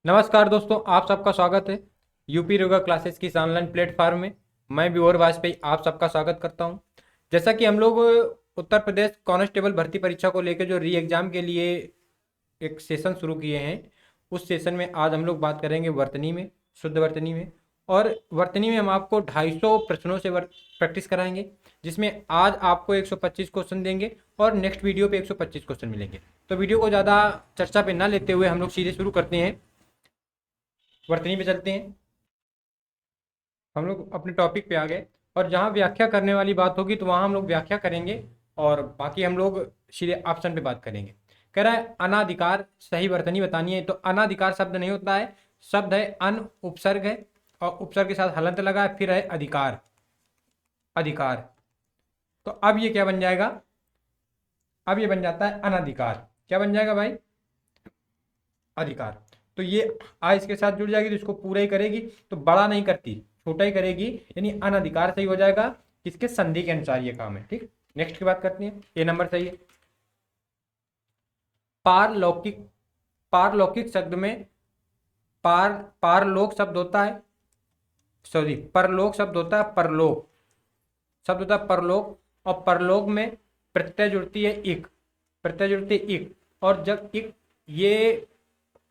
नमस्कार दोस्तों, आप सबका स्वागत है यूपी योगा क्लासेस की इस ऑनलाइन प्लेटफॉर्म में। मैं विवर वाजपेयी आप सबका स्वागत करता हूं। जैसा कि हम लोग उत्तर प्रदेश कांस्टेबल भर्ती परीक्षा को लेकर जो री एग्जाम के लिए एक सेशन शुरू किए हैं, उस सेशन में आज हम लोग बात करेंगे वर्तनी में, शुद्ध वर्तनी में। और वर्तनी में हम आपको 250 प्रश्नों से प्रैक्टिस कराएंगे, जिसमें आज आपको 125 क्वेश्चन देंगे और नेक्स्ट वीडियो पे 125 क्वेश्चन मिलेंगे। तो वीडियो को ज़्यादा चर्चा पे ना लेते हुए हम लोग सीधे शुरू करते हैं, वर्तनी पे चलते हैं। हम लोग अपने टॉपिक पे आ गए और जहाँ व्याख्या करने वाली बात होगी तो वहाँ हम लोग व्याख्या करेंगे और बाकी हम लोग सीधे ऑप्शन पे बात करेंगे। कह रहा है अनाधिकार सही वर्तनी बतानी है, तो अनाधिकार शब्द नहीं होता है, शब्द है अन, उपसर्ग है और उपसर्ग के साथ हलंत लगा है, फिर है अधिकार, अधिकार। तो अब ये क्या बन जाएगा? अब ये बन जाता है अनाधिकार। क्या बन जाएगा भाई? अधिकार। तो ये आ इसके साथ जुड़ जाएगी तो इसको पूरा ही करेगी, तो बड़ा नहीं करती, छोटा ही करेगी, यानी अनधिकार सही हो जाएगा। किसके? संधि के अनुसार ये काम है। ठीक, नेक्स्ट की बात करते हैं। ये नंबर सही है। पारलौकिक, पारलौकिक शब्द में पार, पारलोक शब्द होता है, सॉरी परलोक शब्द होता है, परलोक शब्द होता है परलोक। और परलोक में प्रत्यय जुड़ती है इक, प्रत्यय जुड़ती है इक। और जब इक, ये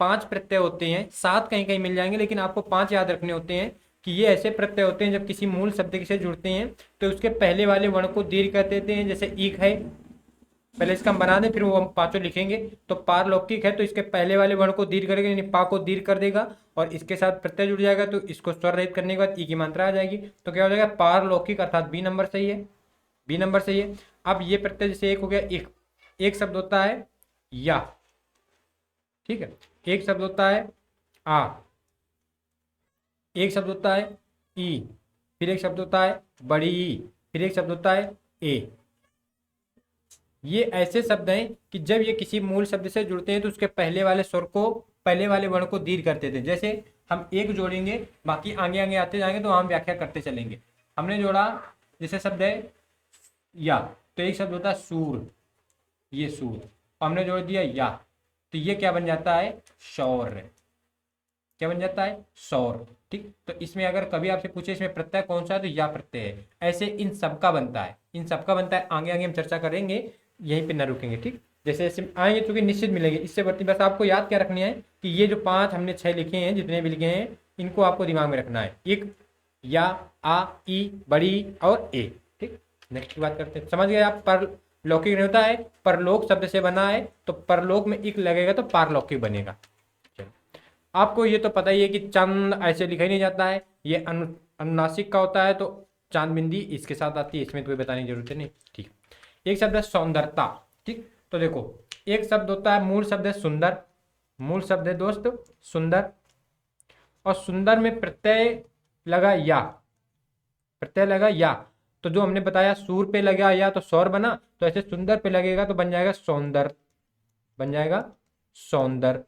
5 प्रत्यय होते हैं, 7 कहीं कहीं मिल जाएंगे लेकिन आपको 5 याद रखने होते हैं कि ये ऐसे प्रत्यय होते हैं जब किसी मूल शब्द से जुड़ते हैं तो उसके पहले वाले वर्ण को दीर्घ कर देते हैं। जैसे ईक है, पहले इसका हम बना दें फिर वो हम पांचों लिखेंगे। तो पारलौकिक है तो इसके पहले वाले वर्ण को दीर्घ करेगा, यानी पा को दीर्घ कर देगा और इसके साथ प्रत्यय जुड़ जाएगा तो इसको स्वर रहित करने के बाद ई की मात्रा आ जाएगी। तो क्या हो जाएगा? पारलौकिक, अर्थात बी नंबर सही है, बी नंबर सही है। अब ये प्रत्यय जैसे एक हो गया, एक, एक शब्द होता है या, ठीक है, एक शब्द होता है आ, एक शब्द होता है ई, फिर एक शब्द होता है बड़ी ई, फिर एक शब्द होता है ए। ये ऐसे शब्द हैं कि जब ये किसी मूल शब्द से जुड़ते हैं तो उसके पहले वाले स्वर को, पहले वाले वर्ण को दीर्घ करते थे। जैसे हम एक जोड़ेंगे, बाकी आगे आगे आते जाएंगे तो हम व्याख्या करते चलेंगे। हमने जोड़ा, जैसे शब्द है या, तो एक शब्द होता है सूर, ये सूर, हमने जोड़ दिया या, तो ये क्या बन जाता है? शौर्य। क्या बन जाता है? सौर। ठीक, तो इसमें अगर कभी आपसे पूछे इसमें प्रत्यय कौन सा है तो या प्रत्यय है। ऐसे इन सबका बनता है, इन सबका बनता है, आगे आगे हम चर्चा करेंगे, यहीं पे न रुकेंगे। ठीक, जैसे जैसे आएंगे चूंकि निश्चित मिलेंगे, इससे बढ़ती बस आपको याद क्या रखनी है कि ये जो 5 हमने 6 लिखे हैं, जितने भी लिखे हैं, इनको आपको दिमाग में रखना है। एक, या, आ, ई, बड़ी और ए। ठीक, नेक्स्ट की बात करते हैं। समझ गए आप? पर लौकिक नहीं होता है, परलोक शब्द से बना है तो परलोक में इक लगेगा तो पारलौकिक बनेगा। आपको ये तो पता ही है कि चंद ऐसे लिखा ही नहीं जाता है, ये अनुनासिक का होता है तो चांद बिंदी इसके साथ आती है, इसमें तो कोई बताने की जरूरत नहीं। ठीक, एक शब्द है सौंदर्यता। ठीक, तो देखो, एक शब्द होता है, मूल शब्द है सुंदर, मूल शब्द है दोस्त सुंदर, और सुंदर में प्रत्यय लगा या, प्रत्यय लगा या, तो जो हमने बताया सूर पे लगा या तो सौर बना, तो ऐसे सुंदर पे लगेगा तो बन जाएगा सौंदर, बन जाएगा सौंदर,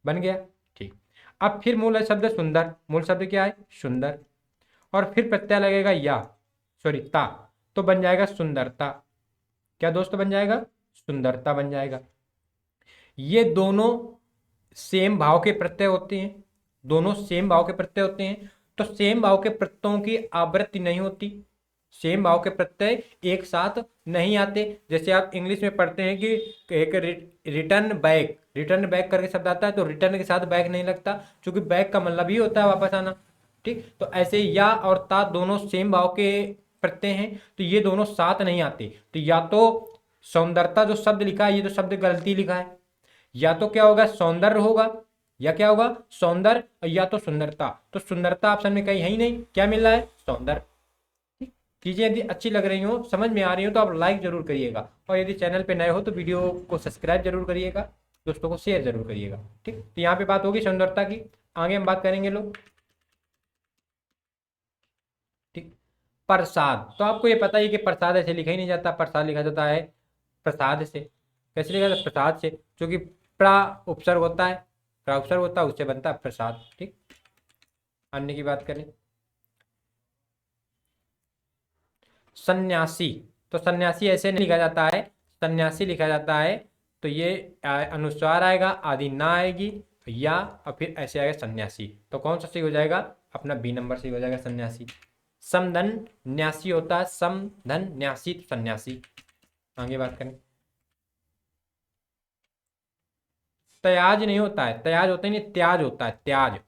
बन गया। ठीक, अब फिर मूल शब्द है सुंदर, मूल शब्द क्या है? सुंदर, और फिर प्रत्यय लगेगा या, सॉरी ता, तो बन जाएगा सुंदरता। क्या दोस्त बन जाएगा? सुंदरता बन जाएगा। ये दोनों सेम भाव के प्रत्यय होते हैं, दोनों सेम भाव के प्रत्यय होते हैं, तो सेम भाव के प्रत्ययों की आवृत्ति नहीं होती, सेम भाव के प्रत्यय एक साथ नहीं आते। जैसे आप इंग्लिश में पढ़ते हैं कि एक रिटर्न बैक, रिटर्न बैक करके शब्द आता है तो रिटर्न के साथ बैक नहीं लगता, क्योंकि बैक का मतलब ही होता है वापस आना। ठीक, तो ऐसे या और ता दोनों सेम भाव के प्रत्यय हैं तो ये दोनों साथ नहीं आते। तो या तो सौंदर्यता जो शब्द लिखा है, ये तो शब्द गलती लिखा है, या तो क्या होगा? सौंदर्य होगा, या क्या होगा? सौंदर्य, या तो सुंदरता। तो सुंदरता ऑप्शन में कहीं है ही नहीं, क्या मिल रहा है? सौंदर्य। ठीक, चीजें यदि अच्छी लग रही हो, समझ में आ रही हो तो आप लाइक जरूर करिएगा, और यदि चैनल पे नए हो तो वीडियो को सब्सक्राइब जरूर करिएगा, दोस्तों को शेयर जरूर करिएगा। ठीक, तो यहाँ पे बात होगी सौंदर्यता की, आगे हम बात करेंगे लोग। ठीक, प्रसाद, तो आपको ये पता ही कि प्रसाद ऐसे लिखा ही नहीं जाता, प्रसाद लिखा जाता है प्रसाद से। कैसे लिखा जाता है? प्रसाद से, क्योंकि प्रा उपसर्ग होता है, प्रा उपसर्ग होता है, उससे बनता है प्रसाद। ठीक, अन्य की बात करें, सन्यासी, तो सन्यासी ऐसे नहीं लिखा जाता है, सन्यासी लिखा जाता है तो ये अनुस्वार आएगा, आदि ना आएगी, या और फिर ऐसे आएगा सन्यासी। तो कौन सा सही हो जाएगा? अपना बी नंबर सही हो जाएगा, सन्यासी। समधन न्यासी होता है, समधन न्यासी तो सन्यासी। आगे बात करें। त्याज नहीं होता है, त्याज होता ही नहीं, त्याज होता है, त्याज।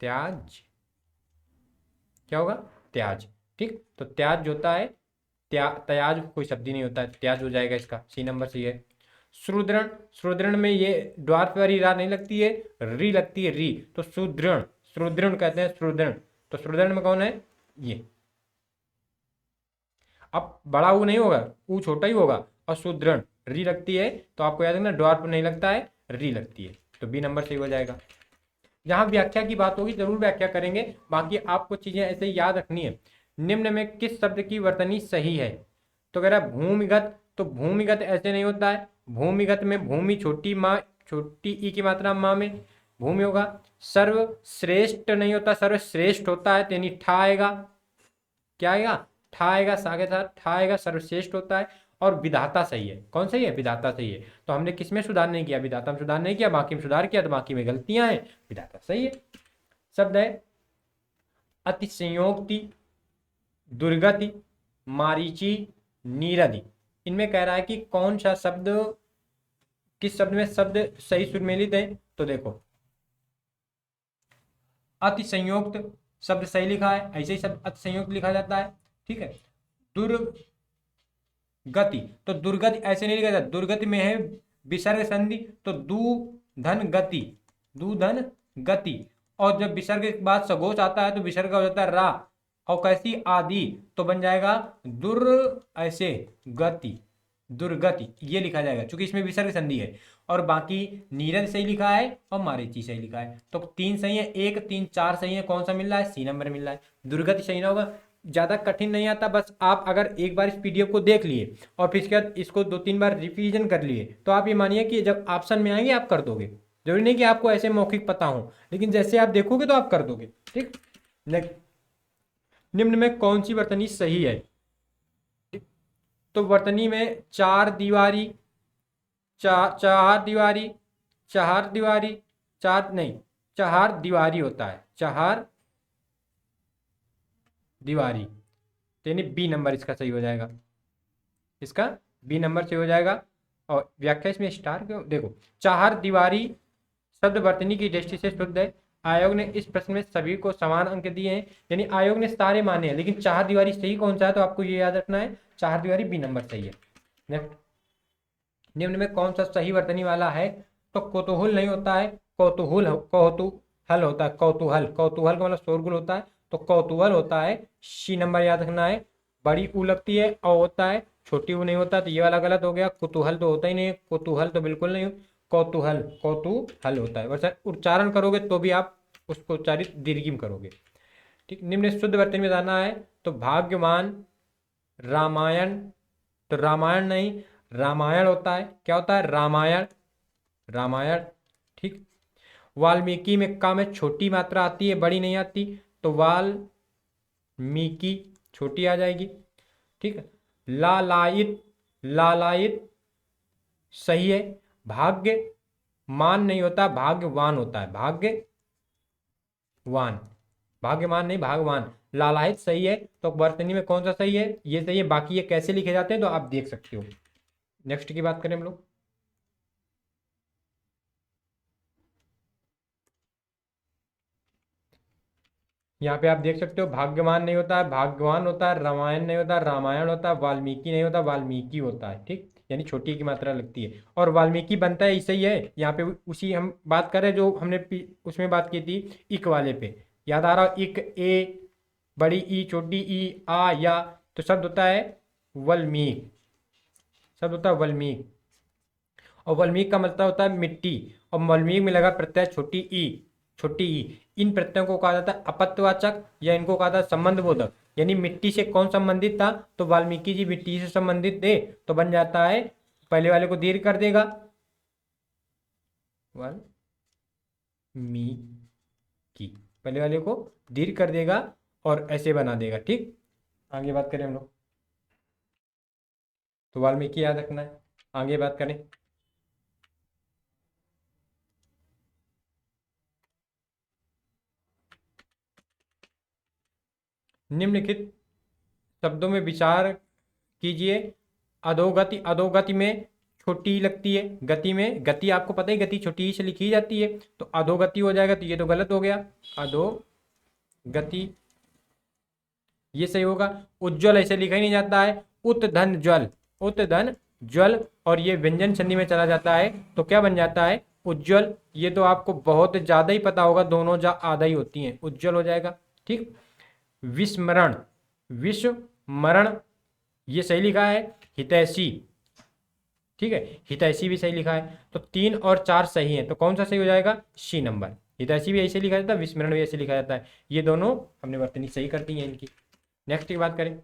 त्याज क्या होगा? त्याज। ठीक, तो त्याज जो होता है, त्याज कोई शब्द ही नहीं होता है, त्याज हो जाएगा इसका, सी नंबर सही है। सुदृढ़, सुदृढ़ में ये ड्वार्फ वाली रा नहीं लगती है, री लगती है, री, तो सुदृढ़, सुदृढ़ कहते हैं, सुदृढ़। तो सुदृढ़ में कौन है? ये। अब बड़ा ऊ नहीं होगा, ऊ छोटा ही होगा, और सुदृढ़ री लगती है, तो आपको याद रखना ड्वार्फ नहीं लगता है, री लगती है, तो बी नंबर सही हो जाएगा। जहां व्याख्या की बात होगी जरूर व्याख्या करेंगे, बाकी आपको चीजें ऐसे ही याद रखनी है। निम्न में किस शब्द की वर्तनी सही है? तो कह रहा है भूमिगत, तो भूमिगत ऐसे नहीं होता है, भूमिगत में भूमि छोटी माँ, छोटी ई की मात्रा माँ में भूमि होगा। सर्वश्रेष्ठ नहीं होता, सर्वश्रेष्ठ होता है, यानी ठा आएगा, क्या आएगा? ठा आएगा, सा के साथ ठा आएगा, सर्वश्रेष्ठ होता है। और विधाता सही है, कौन सही है? विधाता सही है। तो हमने किसमें सुधार नहीं किया? विधाता में सुधार नहीं किया, बाकी में सुधार किया, तो बाकी में गलतियां हैं, विधाता सही है। शब्द है अतिशयोक्ति, दुर्गति, मारीची, नीरदि। इनमें कह रहा है कि कौन सा शब्द, किस शब्द में शब्द सही सुमेलित है? तो देखो, अति संयुक्त शब्द सही लिखा है, ऐसे ही शब्द अति संयुक्त लिखा जाता है, ठीक है। दुर्गति, तो दुर्गति ऐसे नहीं लिखा जाता, दुर्गति में है विसर्ग संधि, तो दू धन गति, दू धन गति। और जब विसर्ग के बाद सगोच आता है तो विसर्ग हो जाता है रा, और कैसी? आदि, तो बन जाएगा दुर ऐसे गति, दुर्गति, ये लिखा जाएगा क्योंकि इसमें विसर्ग संधि है। और बाकी नीरद सही लिखा है और मारीची सही लिखा है, तो 3 सही है, 1 3 4 सही है, कौन सा मिल रहा है? सी नंबर मिल रहा है। दुर्गति सही ना होगा, ज्यादा कठिन नहीं आता, बस आप अगर एक बार इस पीडीएफ को देख लिए और फिर इसके बाद इसको 2-3 बार रिवीजन कर लिए, तो आप ये मानिए कि जब ऑप्शन में आएंगे आप कर दोगे। जरूरी नहीं कि आपको ऐसे मौखिक पता हो, लेकिन जैसे आप देखोगे तो आप कर दोगे, ठीक। निम्न में कौन सी वर्तनी सही है? तो वर्तनी में चार दीवारी, चार दीवारी, चार दीवारी, चार नहीं, चार दीवारी होता है, चार दीवारी, यानी बी नंबर इसका सही हो जाएगा, इसका बी नंबर सही हो जाएगा। और व्याख्या इसमें स्टार क्यों? देखो, चार दीवारी शब्द वर्तनी की दृष्टि से शुद्ध है। आयोग ने इस प्रश्न में सभी को समान अंक दिए हैं, यानी आयोग ने सारे माने हैं, लेकिन चार दीवारी सही कौन सा है? तो आपको ये याद रखना है, चार दीवारी बी नंबर सही है। नेक्स्ट, निम्न में कौन सा सही वर्तनी वाला है? तो कौतूहल नहीं होता है, कौतूहल, कौतूहल होता है, कौतूहल, कौतूहल का मतलब शोरगुल होता है, तो कौतूहल होता है, सी नंबर याद रखना है। बड़ी ऊ लगती है और होता है, छोटी ऊ नहीं होता, तो ये वाला गलत हो गया। कुतूहल तो होता ही नहीं है, कुतूहल तो बिल्कुल नहीं, कौतूहल, कौतूहल होता है। वैसे उच्चारण करोगे तो भी आप उसको उच्चारित दीर्घिम करोगे, ठीक। निम्न शुद्ध वर्तनी में जाना है, तो भाग्यवान, रामायण, तो रामायण नहीं, रामायण होता है, क्या होता है? रामायण, रामायण, ठीक। वाल्मीकि में का में छोटी मात्रा आती है, बड़ी नहीं आती, तो वाल्मीकि छोटी आ जाएगी, ठीक। लालायित, लालायित सही है। भाग्य मान नहीं होता, भाग्यवान होता है, भाग्यवान, भाग्यमान नहीं, भागवान। लालायित सही है, तो वर्तनी में कौन सा सही है? ये सही है। बाकी ये कैसे लिखे जाते हैं तो आप देख सकते हो। नेक्स्ट की बात करें हम लोग, यहाँ पे आप देख सकते हो, भाग्यवान नहीं होता है, भाग्यवान होता है, रामायण नहीं होता, रामायण होता है, वाल्मीकि नहीं होता, वाल्मीकि होता है, ठीक, यानी छोटी की मात्रा लगती है। और वाल्मीकि बनता है ऐसे ही है, यहाँ पे उसी हम बात करें जो हमने उसमें बात की थी, इक वाले पे, याद आ रहा? इक, ए, बड़ी ई, छोटी ई, आ, या, तो शब्द होता है वल्मीक, शब्द होता है वल्मीक। और वल्मीक का मतलब होता है मिट्टी, और वल्मीक में लगा प्रत्यय छोटी ई, छोटी ई। इन प्रत्ययों को कहा जाता है अपत्यवाचक, या इनको कहा जाता है संबंध बोधक। यानी मिट्टी से कौन संबंधित था? तो वाल्मीकि जी मिट्टी से संबंधित थे, तो बन जाता है, पहले वाले को दीर्घ कर देगा, वाल्मीकि, पहले वाले को दीर्घ कर देगा और ऐसे बना देगा, ठीक। आगे बात करें हम लोग, तो वाल्मीकि याद रखना है। आगे बात करें, निम्नलिखित शब्दों में विचार कीजिए। अधोगति, अधोगति में छोटी लगती है, गति में, गति आपको पता है गति छोटी ही से लिखी जाती है, तो अधोगति हो जाएगा, तो ये तो गलत हो गया, अधोगति ये सही होगा। उज्ज्वल ऐसे लिखा ही नहीं जाता है, उत धन ज्वल, उत धन ज्वल, और ये व्यंजन संधि में चला जाता है तो क्या बन जाता है, उज्ज्वल। ये तो आपको बहुत ज्यादा ही पता होगा, दोनों जा आधा ही होती हैं, उज्ज्वल हो जाएगा। ठीक। विस्मरण, विस्मरण ये सही लिखा है। हितैषी, ठीक है, हितैषी भी सही लिखा है, तो 3 और 4 सही है, तो कौन सा सही हो जाएगा, सी नंबर। हितैषी भी ऐसे लिखा जाता है, विस्मरण भी ऐसे लिखा जाता है, ये दोनों हमने वर्तनी सही कर दी है इनकी। नेक्स्ट की बात करें,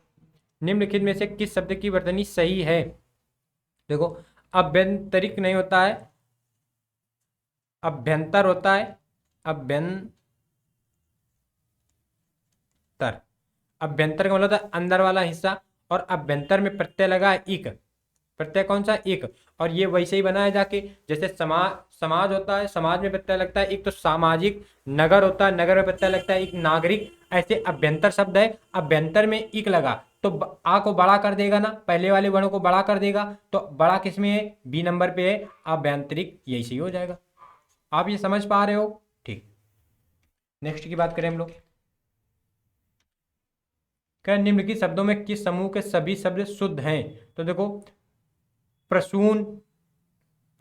निम्नलिखित में से किस शब्द की वर्तनी सही है। देखो, अभ्यंतरिक नहीं होता है, अभ्यंतर होता है, अभ्यंतर, अभ्यंतर का मतलब होता है अंदर वाला हिस्सा, और अभ्यंतर में प्रत्यय लगा है इक, प्रत्यय कौन सा, एक, और ये वैसे ही बना है जाके, जैसे समाज, समाज होता है, समाज में प्रत्यय लगता है एक, तो सामाजिक। नगर होता है, नगर में प्रत्यय लगता है एक, नागरिक। ऐसे अभ्यंतर शब्द है, अभ्यंतर में इक लगा तो आ को बड़ा कर देगा ना, पहले वाले वर्णों को बड़ा कर देगा, तो बड़ा किस में है, बी नंबर पे है, अभ्यंतरिक, यही सही हो जाएगा। आप ये समझ पा रहे हो, ठीक। नेक्स्ट की बात करें हम लोग, क्या निम्नलिखित शब्दों में किस समूह के सभी शब्द शुद्ध हैं। तो देखो, प्रसून,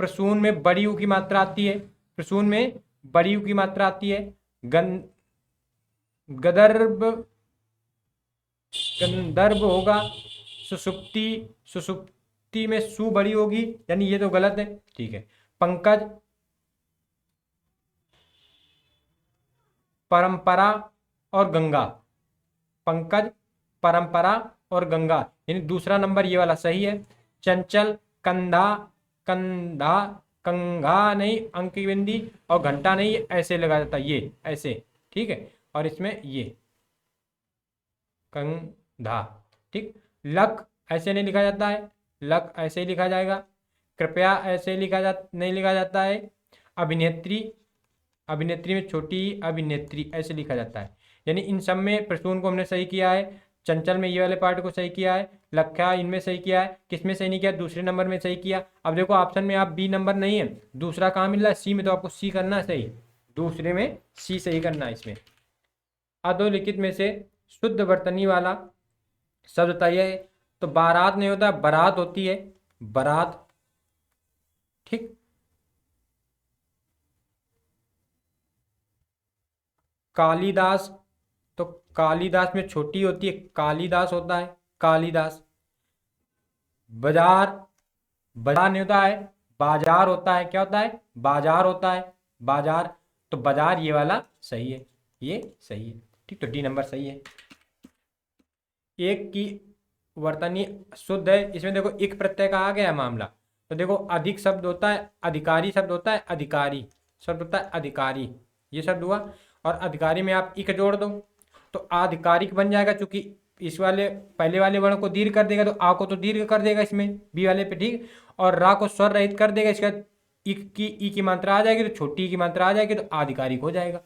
प्रसून में बड़ी ऊ की मात्रा आती है, प्रसून में बड़ी ऊ की मात्रा आती है। गन, गदर्भ, गंधर्व होगा। सुसुप्ति, सुसुप्ति में सु बड़ी होगी, यानी ये तो गलत है, ठीक है। पंकज, परंपरा और गंगा, पंकज, परंपरा और गंगा, यानी दूसरा नंबर ये वाला सही है। चंचल, कंधा, कंधा, कंघा नहीं, अंक की बिंदी, और घंटा नहीं, ऐसे लगा जाता है, ये ऐसे, ठीक है, और इसमें ये कंधा, ठीक। लक ऐसे नहीं लिखा जाता है, लक ऐसे ही लिखा जाएगा। कृपया ऐसे लिखा जा नहीं लिखा जाता है। अभिनेत्री, अभिनेत्री में छोटी अभिनेत्री ऐसे लिखा जाता है, यानी इन सब में प्रसून को हमने सही किया है, चंचल में ये वाले पार्ट को सही किया है, लख्या इनमें सही किया है, किसमें सही नहीं किया, दूसरे नंबर में सही किया। अब देखो ऑप्शन में आप बी नंबर नहीं है, दूसरा कहाँ मिल रहा है, सी में, तो आपको सी करना है सही, दूसरे में सी सही करना है इसमें। अधोलिखित में से शुद्ध वर्तनी वाला शब्द बताइए। तो बारात नहीं होता, बारात होती है, बारात, ठीक। कालिदास, तो कालिदास में छोटी होती है, कालिदास होता है, कालिदास। बाजार, बाजार नहीं होता है, बाजार होता है, क्या होता है, बाजार होता है, बाजार, तो बाजार ये वाला सही है, ये सही है, ठीक, तो डी नंबर सही है। एक की वर्तनी शुद्ध है, इसमें देखो एक प्रत्यय का आ गया मामला, तो देखो अधिक शब्द होता है, अधिकारी शब्द होता है, अधिकारी शब्द होता है, अधिकारी, ये शब्द हुआ, और अधिकारी में आप इक जोड़ दो तो आधिकारिक बन जाएगा, क्योंकि इस वाले पहले वाले वर्ण को दीर्घ कर देगा, तो आ को तो दीर्घ कर देगा इसमें बी वाले पे, ठीक, और रा को स्वर रहित कर देगा, इसके बाद इक की ई की मात्रा आ जाएगी, तो छोटी की मात्रा आ जाएगी, तो आधिकारिक हो जाएगा।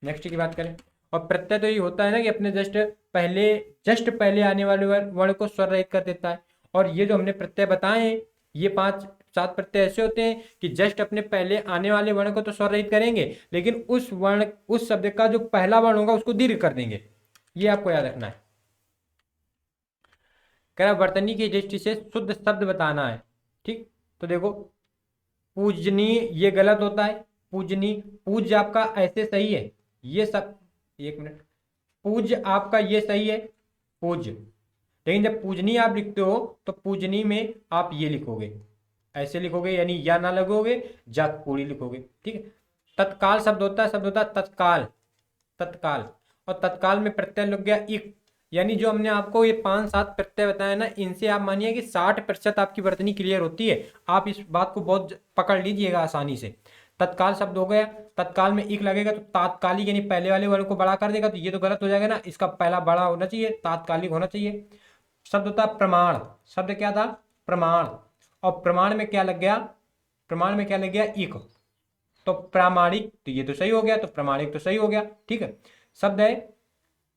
नेक्स्ट की बात करें, और प्रत्यय तो ये होता है ना कि अपने जस्ट पहले आने वाले वर्ण को स्वर रहित कर देता है, और ये जो हमने प्रत्यय बताए हैं, ये 5-7 प्रत्यय ऐसे होते हैं कि जस्ट अपने पहले आने वाले वर्ण को तो स्वर रहित करेंगे, लेकिन उस वर्ण, उस शब्द का जो पहला वर्ण होगा उसको दीर्घ कर देंगे, ये आपको याद रखना है। कह रहा वर्तनी की दृष्टि से शुद्ध शब्द बताना है, ठीक। तो देखो, पूजनीय ये गलत होता है, पूजनीय, पूज्य आपका ऐसे सही है, ये सब, एक मिनट, पूज्य आपका ये सही है, पूज्य, लेकिन जब पूजनीय आप लिखते हो तो पूजनीय में आप ये लिखोगे, ऐसे लिखोगे, यानी या ना लगोगे, जा कोड़ी लिखोगे, ठीक है। तत्काल शब्द होता है, शब्द होता है तत्काल, तत्काल, और तत्काल में प्रत्यय लग गया इक, यानी जो हमने आपको ये 5-7 प्रत्यय बताया ना, इनसे आप मानिए कि 60% आपकी वर्तनी क्लियर होती है। आप इस बात को बहुत पकड़ लीजिएगा आसानी से। तत्काल शब्द हो गया, तत्काल में इक लगेगा तो तात्कालिक, यानी पहले वाले वर्ग को बड़ा कर देगा, तो ये तो गलत हो जाएगा ना, इसका पहला बड़ा होना चाहिए, तात्कालिक होना चाहिए। शब्द होता है प्रमाण, शब्द क्या था, प्रमाण, और प्रमाण में क्या लग गया, प्रमाण में क्या लग गया, इक, तो प्रामाणिक, तो ये तो सही हो गया, तो प्रमाणिक तो सही हो गया, ठीक है। शब्द है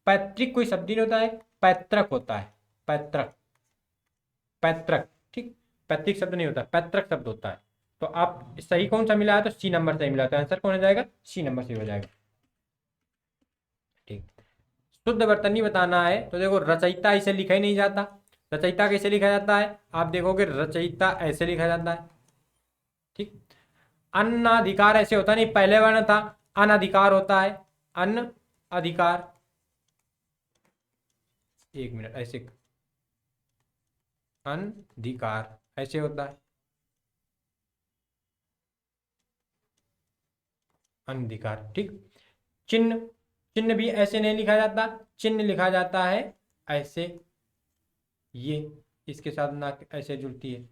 पैतृक कोई शब्द नहीं होता है, पैतृक होता है, पैतृक, पैतृक, ठीक, पैतृक शब्द नहीं होता, पैतृक शब्द होता है। तो आप सही कौन सा मिला है, तो सी नंबर सही मिला, तो आंसर कौन हो जाएगा, सी नंबर सही हो जाएगा। ठीक, शुद्ध वर्तनी बताना है तो देखो रचयिता ऐसे लिखा ही नहीं जाता। रचयिता कैसे लिखा जाता है, आप देखोगे रचयिता ऐसे लिखा जाता है। ठीक, अनाधिकार ऐसे होता नहीं, पहले वर्ण था, अनधिकार होता है, अन अधिकार, एक मिनट, ऐसे अनधिकार ऐसे होता है, अनधिकार। ठीक, चिन्ह, चिन्ह भी ऐसे नहीं लिखा जाता, चिन्ह लिखा जाता है ऐसे, ये इसके साथ ना ऐसे जुड़ती है।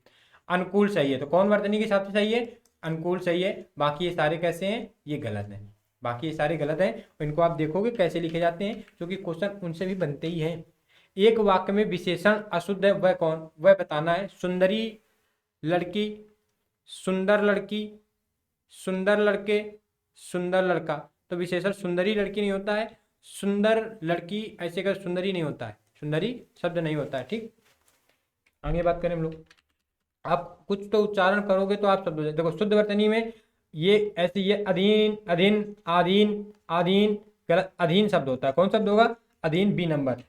अनुकूल सही है, तो कौन वर्तनी के हिसाब से सही है, अनुकूल सही है। बाकी ये सारे कैसे हैं, ये गलत हैं, बाकी ये सारे गलत हैं। इनको आप देखोगे कैसे लिखे जाते हैं, क्योंकि क्वेश्चन उनसे भी बनते ही हैं। एक वाक्य में विशेषण अशुद्ध है वह कौन, वह बताना है। सुंदरी लड़की, सुंदर लड़की, सुंदर लड़के, सुंदर लड़का, तो विशेषण सुंदरी लड़की नहीं होता है, सुंदर लड़की ऐसे कर सुंदरी नहीं होता है, सुंदरी शब्द नहीं होता है। ठीक, आगे बात करें हम लोग, आप कुछ तो उच्चारण करोगे तो आप शब्द हो जाए। देखो शुद्ध वर्तनी में ये ऐसे, ये अधीन, अधीन, आधीन, आधीन, गलत, अधीन शब्द होता है, कौन शब्द होगा, अधीन, बी नंबर।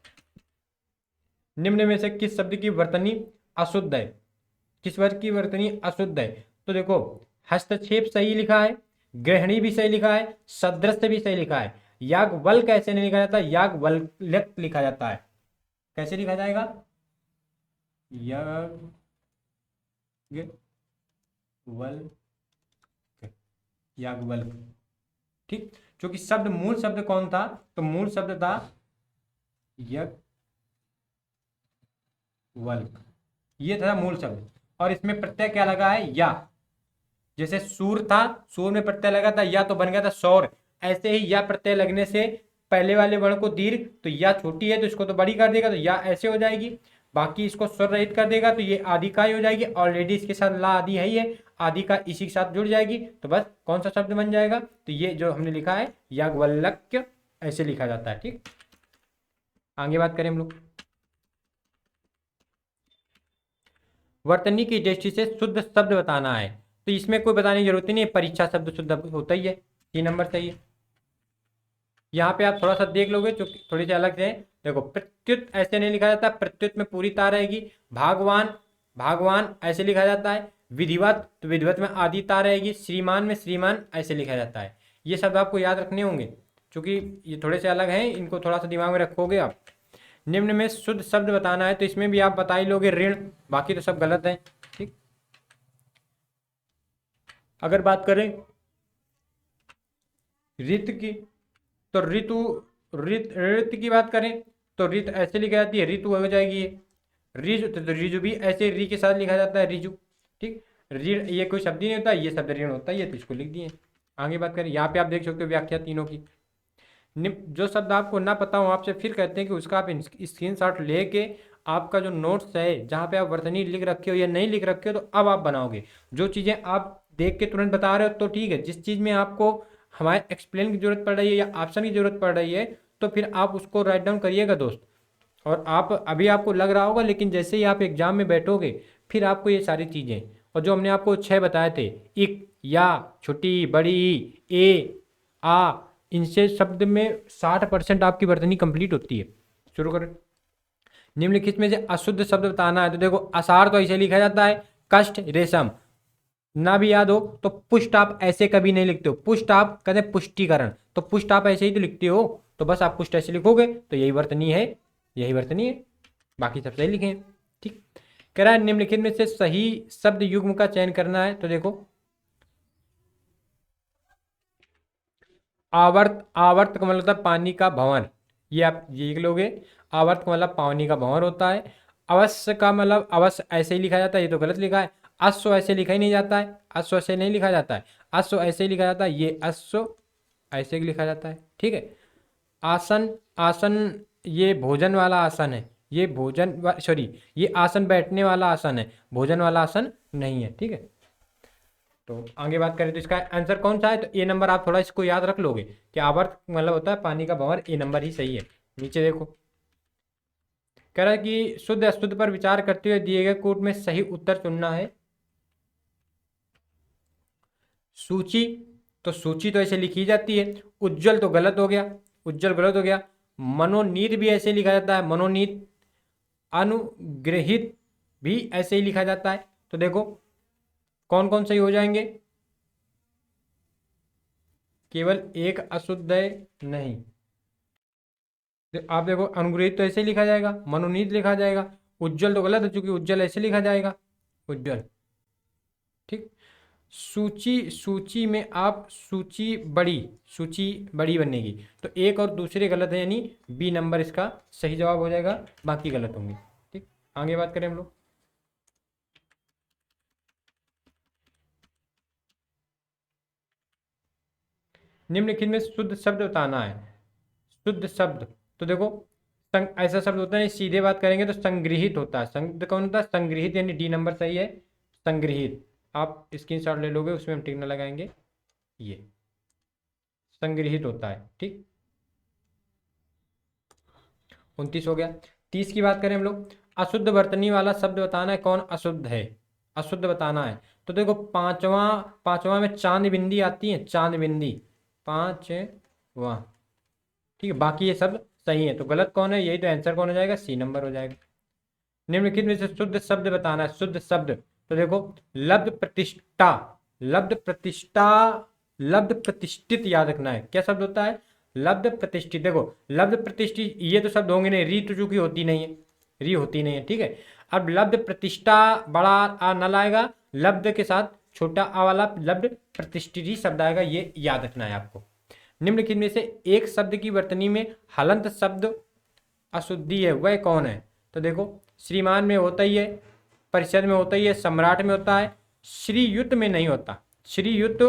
निम्न में से किस शब्द की वर्तनी अशुद्ध है, किस वर्ग की वर्तनी अशुद्ध है, तो देखो हस्तक्षेप सही लिखा है, ग्रहणी भी सही लिखा है, सदृश भी सही लिखा है। याज्ञवल्क्य कैसे नहीं लिखा जाता, याज्ञवल्क्य लिखा जाता है। कैसे लिखा जाएगा, याज्ञवल्क्य। ठीक, क्योंकि शब्द मूल शब्द कौन था, तो मूल शब्द था याज्ञवल्क्य, ये था मूल शब्द। और इसमें प्रत्यय क्या लगा है, या, जैसे सूर था, सूर में प्रत्यय लगा था या, तो बन गया था सौर। ऐसे ही या प्रत्यय लगने से पहले वाले वर्ण को दीर्घ, तो या छोटी है तो इसको तो बड़ी कर देगा, तो या ऐसे हो जाएगी। बाकी इसको स्वर रहित कर देगा तो ये आदि का ही हो जाएगी। ऑलरेडी इसके साथ ला आदि है ही है, आदि का इसी के साथ जुड़ जाएगी, तो बस कौन सा शब्द बन जाएगा, तो ये जो हमने लिखा है याज्ञवल्क्य ऐसे लिखा जाता है। ठीक, आगे बात करें हम लोग, वर्तनी की दृष्टि से शुद्ध शब्द बताना है, तो इसमें कोई बताने की जरूरत ही नहीं है, परीक्षा शब्द शुद्ध होता ही है, 3 नंबर सही है। यहाँ पे आप थोड़ा सा देख लोगे जो थोड़ी सी अलग से है। देखो प्रत्युत ऐसे नहीं लिखा जाता, प्रत्युत में पूरी तार रहेगी। भागवान, भागवान ऐसे लिखा जाता है। विधिवत, तो विधिवत में आदि तार रहेगी। श्रीमान में श्रीमान ऐसे लिखा जाता है। ये शब्द आपको याद रखने होंगे क्योंकि ये थोड़े से अलग हैं, इनको थोड़ा सा दिमाग में रखोगे आप। निम्न में शुद्ध शब्द बताना है, तो इसमें भी आप बता ही लोगे ऋण, बाकी तो सब गलत है। ठीक, अगर बात करें ऋत की, तो ऋतु, ऋत की बात करें तो ऋत ऐसे लिखी जाती है, ऋतु हो जाएगी ये। रिजु, तो रिजु भी ऐसे री के साथ लिखा जाता है, रिजु। ठीक, ऋण ये कोई शब्द ही नहीं होता, ये शब्द ऋण होता है, ये तो इसको लिख दिए। आगे बात करें, यहाँ पे आप देख सकते हो व्याख्या तीनों की। जो शब्द आपको ना पता हो आपसे फिर कहते हैं कि उसका आप स्क्रीनशॉट लेके आपका जो नोट्स है जहाँ पे आप वर्तनी लिख रखे हो या नहीं लिख रखे हो, तो अब आप बनाओगे। जो चीज़ें आप देख के तुरंत बता रहे हो तो ठीक है, जिस चीज़ में आपको हमारे एक्सप्लेन की जरूरत पड़ रही है या ऑप्शन की जरूरत पड़ रही है, तो फिर आप उसको राइट डाउन करिएगा दोस्त। और आप अभी आपको लग रहा होगा, लेकिन जैसे ही आप एग्जाम में बैठोगे फिर आपको ये सारी चीज़ें, और जो हमने आपको 6 बताए थे, इक, या, छोटी, बड़ी, ए, आ, इनसे शब्द में 60% आपकी वर्तनी कंप्लीट होती है। शुरू करें। निम्नलिखित में से अशुद्ध शब्द बताना है, तो देखो आषाढ़ तो ऐसे लिखा जाता है, कष्ट, रेशम। ना भी याद हो तो पुष्ट आप ऐसे कभी नहीं लिखते हो, पुष्ट आप कहते हैं पुष्टिकरण, तो पुष्ट आप ऐसे ही तो लिखते हो, तो बस आप पुष्ट ऐसे लिखोगे तो यही वर्तनी है, यही वर्तनी है, बाकी सब सही लिखे हैं। ठीक, कह रहा है निम्नलिखित में से सही शब्द युग्म का चयन करना है, तो देखो आवर्त, आवर्त का मतलब पानी का भंवर, ये आप ये लिख लोगे। आवर्त का मतलब पानी का भंवर होता है। अवश्य का मतलब अवश्य ऐसे ही लिखा जाता है, ये तो गलत लिखा है। अश्व ऐसे लिखा ही नहीं जाता है, अश्व ऐसे नहीं लिखा जाता है, अश्व ऐसे ही लिखा जाता है, ये अश्व ऐसे ही लिखा जाता है। ठीक है, आसन, आसन ये भोजन वाला आसन है, ये भोजन सॉरी ये आसन बैठने वाला आसन है, भोजन वाला आसन नहीं है। ठीक है, तो आगे बात करें तो इसका आंसर कौन सा है, तो ए नंबर। आप थोड़ा इसको याद रख लोगे कि आवर्त मतलब होता है पानी का भंवर, ए नंबर ही सही है। नीचे देखो, कह रहा है कि शुद्ध अशुद्ध पर विचार करते हुए दिए गए कोट में सही उत्तर चुनना है। सूची, तो सूची तो ऐसे लिखी जाती है। उज्जवल तो गलत हो गया, उज्जवल गलत हो गया। मनोनीत भी ऐसे लिखा जाता है, मनोनीत। अनुग्रहित भी ऐसे ही लिखा जाता है। तो देखो कौन कौन सही हो जाएंगे, केवल एक अशुद्ध है नहीं। आप देखो अनुग्रहित तो ऐसे लिखा जाएगा, मनोनीत लिखा जाएगा। उज्जवल तो गलत है, चूंकि उज्जवल ऐसे लिखा जाएगा, उज्जवल। ठीक। सूची, सूची में आप सूची बड़ी बनेगी, तो एक और दूसरे गलत है, यानी बी नंबर इसका सही जवाब हो जाएगा, बाकी गलत होंगे। ठीक, आगे बात करें हम लोग। निम्नलिखित में शुद्ध शब्द बताना है। शुद्ध शब्द, तो देखो ऐसा शब्द होता है, सीधे बात करेंगे तो संग्रहित होता है। शब्द कौन होता है, संग्रहित, यानी डी नंबर सही है, संग्रहित। आप स्क्रीनशॉट ले लोगे, उसमें हम टिक न लगाएंगे, ये संग्रहित होता है। ठीक, 29 हो गया। 30 की बात करें हम लोग, अशुद्ध वर्तनी वाला शब्द बताना है, कौन अशुद्ध है, अशुद्ध बताना है। तो देखो पांचवा में चांद बिंदी आती है, चांद बिंदी, पांचवा। ठीक है, बाकी ये सब सही है, तो गलत कौन है, यही तो आंसर कौन हो जाएगा, सी नंबर हो जाएगा। निम्नलिखित में से शुद्ध शब्द बताना है, शुद्ध शब्द। तो देखो लब्ध प्रतिष्ठा, लब्ध प्रतिष्ठा, लब्ध प्रतिष्ठित याद रखना है। क्या शब्द होता है, लब्ध प्रतिष्ठित। देखो लब्ध प्रतिष्ठित ये तो शब्द होंगे नहीं, री तो चूंकि होती नहीं है, री होती नहीं है। ठीक है, अब लब्ध प्रतिष्ठा बड़ा आ न लाएगा, लब्ध के साथ छोटा आ वाला लब्ध प्रतिष्ठित ही शब्द आएगा, ये याद रखना है आपको। निम्नलिखित में से एक शब्द की वर्तनी में हलंत शब्द अशुद्धि है, वह कौन है। तो देखो श्रीमान में होता ही है, परिषद में होता ही है, सम्राट में होता है, श्रीयुत में नहीं होता। श्रीयुत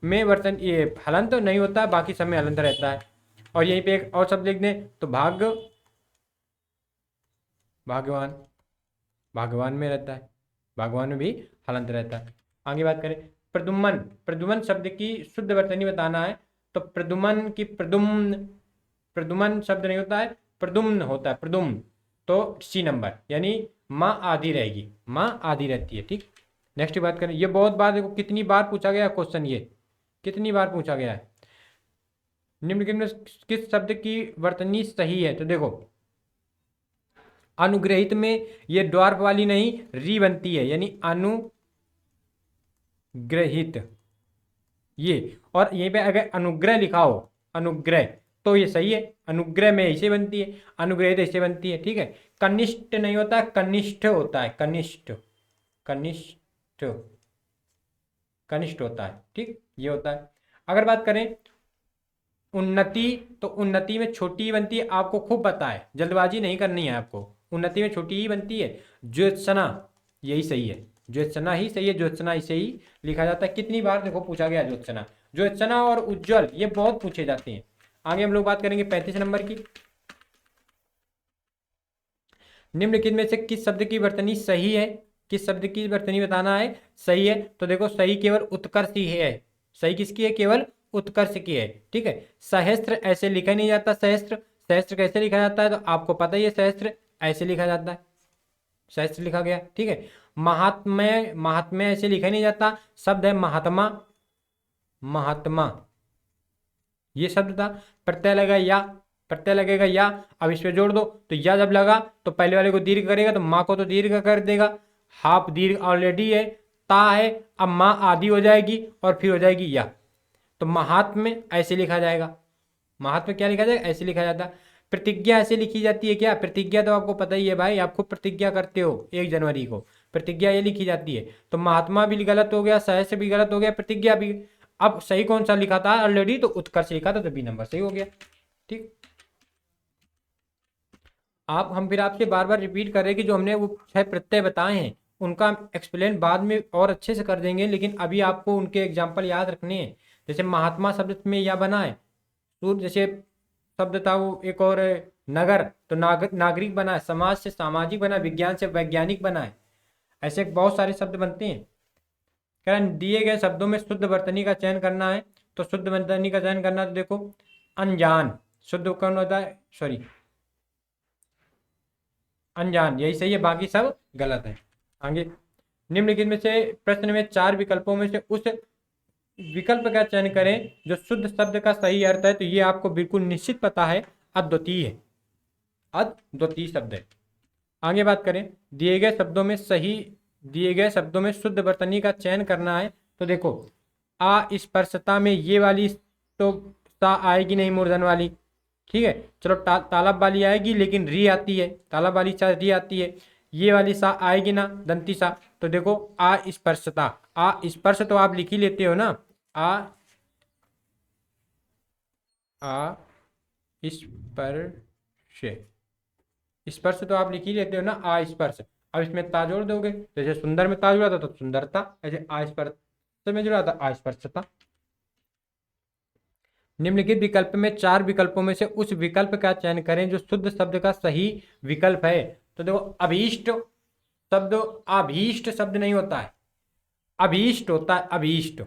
में वर्तन ये हलंत नहीं होता, बाकी सब में हलंत रहता है। और यहीं पे एक और शब्द लिख दें तो भाग्यवान, भागवान में रहता है, भागवान में भी हलंत रहता है। आगे बात करें प्रदुम्न, प्रदुम्न शब्द की शुद्ध वर्तनी बताना है। तो प्रदुम्न की प्रदुम्न, प्रदुम्न शब्द नहीं होता है, प्रदुम्न होता है, प्रदुम्न। तो सी नंबर, यानी माँ आधी रहेगी, माँ आधी रहती है। ठीक, नेक्स्ट बात करें, ये बहुत बार देखो कितनी बार पूछा गया क्वेश्चन, ये कितनी बार पूछा गया है। निम्नलिखित में किस शब्द की वर्तनी सही है। तो देखो अनुग्रहित में ये ड्वार्फ वाली नहीं, री बनती है, यानी अनुग्रहित ये। और यहीं पे अगर अनुग्रह लिखा हो, अनुग्रह, तो ये सही है, अनुग्रह में ऐसे बनती है, अनुग्रहित ऐसे बनती है। ठीक है, कनिष्ठ नहीं होता है, कनिष्ठ होता है, कनिष्ठ, कनिष्ठ, कनिष्ठ होता है। ठीक, ये होता है। अगर बात करें उन्नति, तो उन्नति में छोटी ही बनती है, आपको खूब पता है, जल्दबाजी नहीं करनी है आपको, उन्नति में छोटी ही बनती है। ज्योत्सना, यही सही है, ज्योत्सना ही सही है, ज्योत्सना इसे ही लिखा जाता है। कितनी बार देखो पूछा गया ज्योत्सना, ज्योत्सना और उज्जवल ये बहुत पूछे जाते हैं। आगे हम लोग बात करेंगे 35 नंबर की। निम्नलिखित में से किस शब्द की वर्तनी सही है, किस शब्द की वर्तनी बताना है सही है। तो देखो सही केवल उत्कर्ष ही है, सही किसकी है, केवल उत्कर्ष की है। ठीक है, सहस्त्र ऐसे लिखा नहीं जाता, सहस्त्र, सहस्त्र कैसे लिखा जाता है तो आपको पता ही है, सहस्त्र ऐसे लिखा जाता है, सहस्त्र लिखा गया। ठीक है, महात्म्य, महात्म्य ऐसे लिखा नहीं जाता, शब्द है महात्मा, महात्मा ये शब्द था। प्रत्यय लगा या, प्रत्यय लगेगा या, अब इस पे जोड़ दो, तो या जब लगा तो पहले वाले को दीर्घ करेगा, तो माँ को तो दीर्घ कर देगा, हाफ दीर्घ ऑलरेडी है, ता है, अब माँ आधी हो जाएगी और फिर हो जाएगी या। तो महात्म्य ऐसे लिखा जाएगा, महात्म्य क्या लिखा जाएगा, ऐसे लिखा जाता है। प्रतिज्ञा ऐसे लिखी जाती है क्या, प्रतिज्ञा तो आपको पता ही है भाई, आप खुद प्रतिज्ञा करते हो 1 जनवरी को, प्रतिज्ञा ये लिखी जाती है। तो महात्मा भी गलत हो गया, सहस्य भी गलत हो गया, प्रतिज्ञा भी। अब सही कौन सा लिखा था ऑलरेडी, तो उत्कर्ष लिखा था, तो बी नंबर सही हो गया। ठीक, आप हम फिर आपसे बार बार रिपीट कर रहे हैं कि जो हमने वो 6 प्रत्यय बताए हैं उनका एक्सप्लेन बाद में और अच्छे से कर देंगे, लेकिन अभी आपको उनके एग्जाम्पल याद रखने हैं। जैसे महात्मा शब्द में या बना है, सूर्य जैसे शब्द था वो, एक और नगर, तो नागरिक बना है, समाज से सामाजिक बना, विज्ञान से वैज्ञानिक बना है, ऐसे बहुत सारे शब्द बनते हैं। कारण दिए गए शब्दों में शुद्ध वर्तनी का चयन करना है, तो शुद्ध वर्तनी का चयन करना, तो देखो अनजान शुद्ध कौन होता है, सॉरी अनजान, यही सही है, बाकी सब गलत है। आगे, निम्नलिखित में से प्रश्न में 4 विकल्पों में से उस विकल्प का चयन करें जो शुद्ध शब्द का सही अर्थ है। तो ये आपको बिल्कुल निश्चित पता है, अद्वितीय, अद्वितीय शब्द है। आगे बात करें, दिए गए शब्दों में शुद्ध वर्तनी का चयन करना है। तो देखो, अस्पर्शता में ये वाली तो सा आएगी नहीं, मूर्धन वाली, ठीक है। चलो तालाब वाली आएगी, लेकिन री आती है, तालाब वाली सा री आती है, ये वाली सा आएगी ना, दंती सा। तो देखो, अस्पर्शता, स्पर्श तो आप लिख ही लेते हो ना, आ स्पर्श, स्पर्श तो आप लिख ही लेते हो ना, स्पर्श। अब इसमें ता जोड़ दोगे, जैसे सुंदर में ता जुड़ा था तो सुंदरता, ऐसे स्पर्श में जुड़ा था स्पर्शता। निम्नलिखित विकल्प में 4 विकल्पों में से उस विकल्प का चयन करें जो शुद्ध शब्द का सही विकल्प है। तो देखो, अभीष्ट शब्द, अभीष्ट शब्द नहीं होता है, अभीष्ट होता है, अभीष्ट,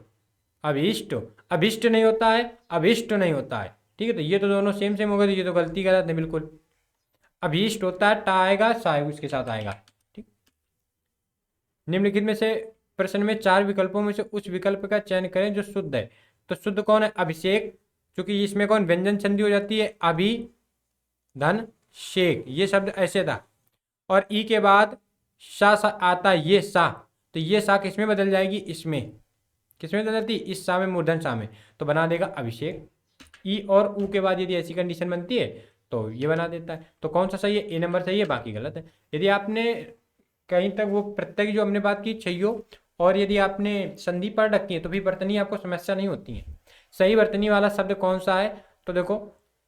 अभीष्ट, अभिष्ट नहीं होता है, अभिष्ट नहीं होता है, ठीक है। तो ये तो दोनों सेम सेम हो गए, तो ये तो गलती गलत है बिल्कुल। अभीष्ट होता है, टा आएगा, सा उसके साथ आएगा, ठीक। निम्नलिखित में से प्रश्न में 4 विकल्पों में से उस विकल्प का चयन करें जो शुद्ध है। तो शुद्ध कौन है? अभिषेक, क्योंकि इसमें कौन व्यंजन संधि हो जाती है, अभि धन शेक, ये शब्द ऐसे था। और ई के बाद सा आता है, ये सा, तो ये सा किसमें बदल जाएगी, इसमें, किसमें बदल जाती है, इस सा में, मूर्धन सा में, तो बना देगा अभिषेक। ई और ऊ के बाद यदि ऐसी कंडीशन बनती है तो ये बना देता है। तो कौन सा सही है? ए नंबर सही है, बाकी गलत है। यदि आपने कहीं तक वो प्रत्यय की जो हमने बात की छैयो, और यदि आपने संधि पढ़ रखी है तो भी वर्तनी आपको समस्या नहीं होती है। सही वर्तनी वाला शब्द कौन सा है? तो देखो,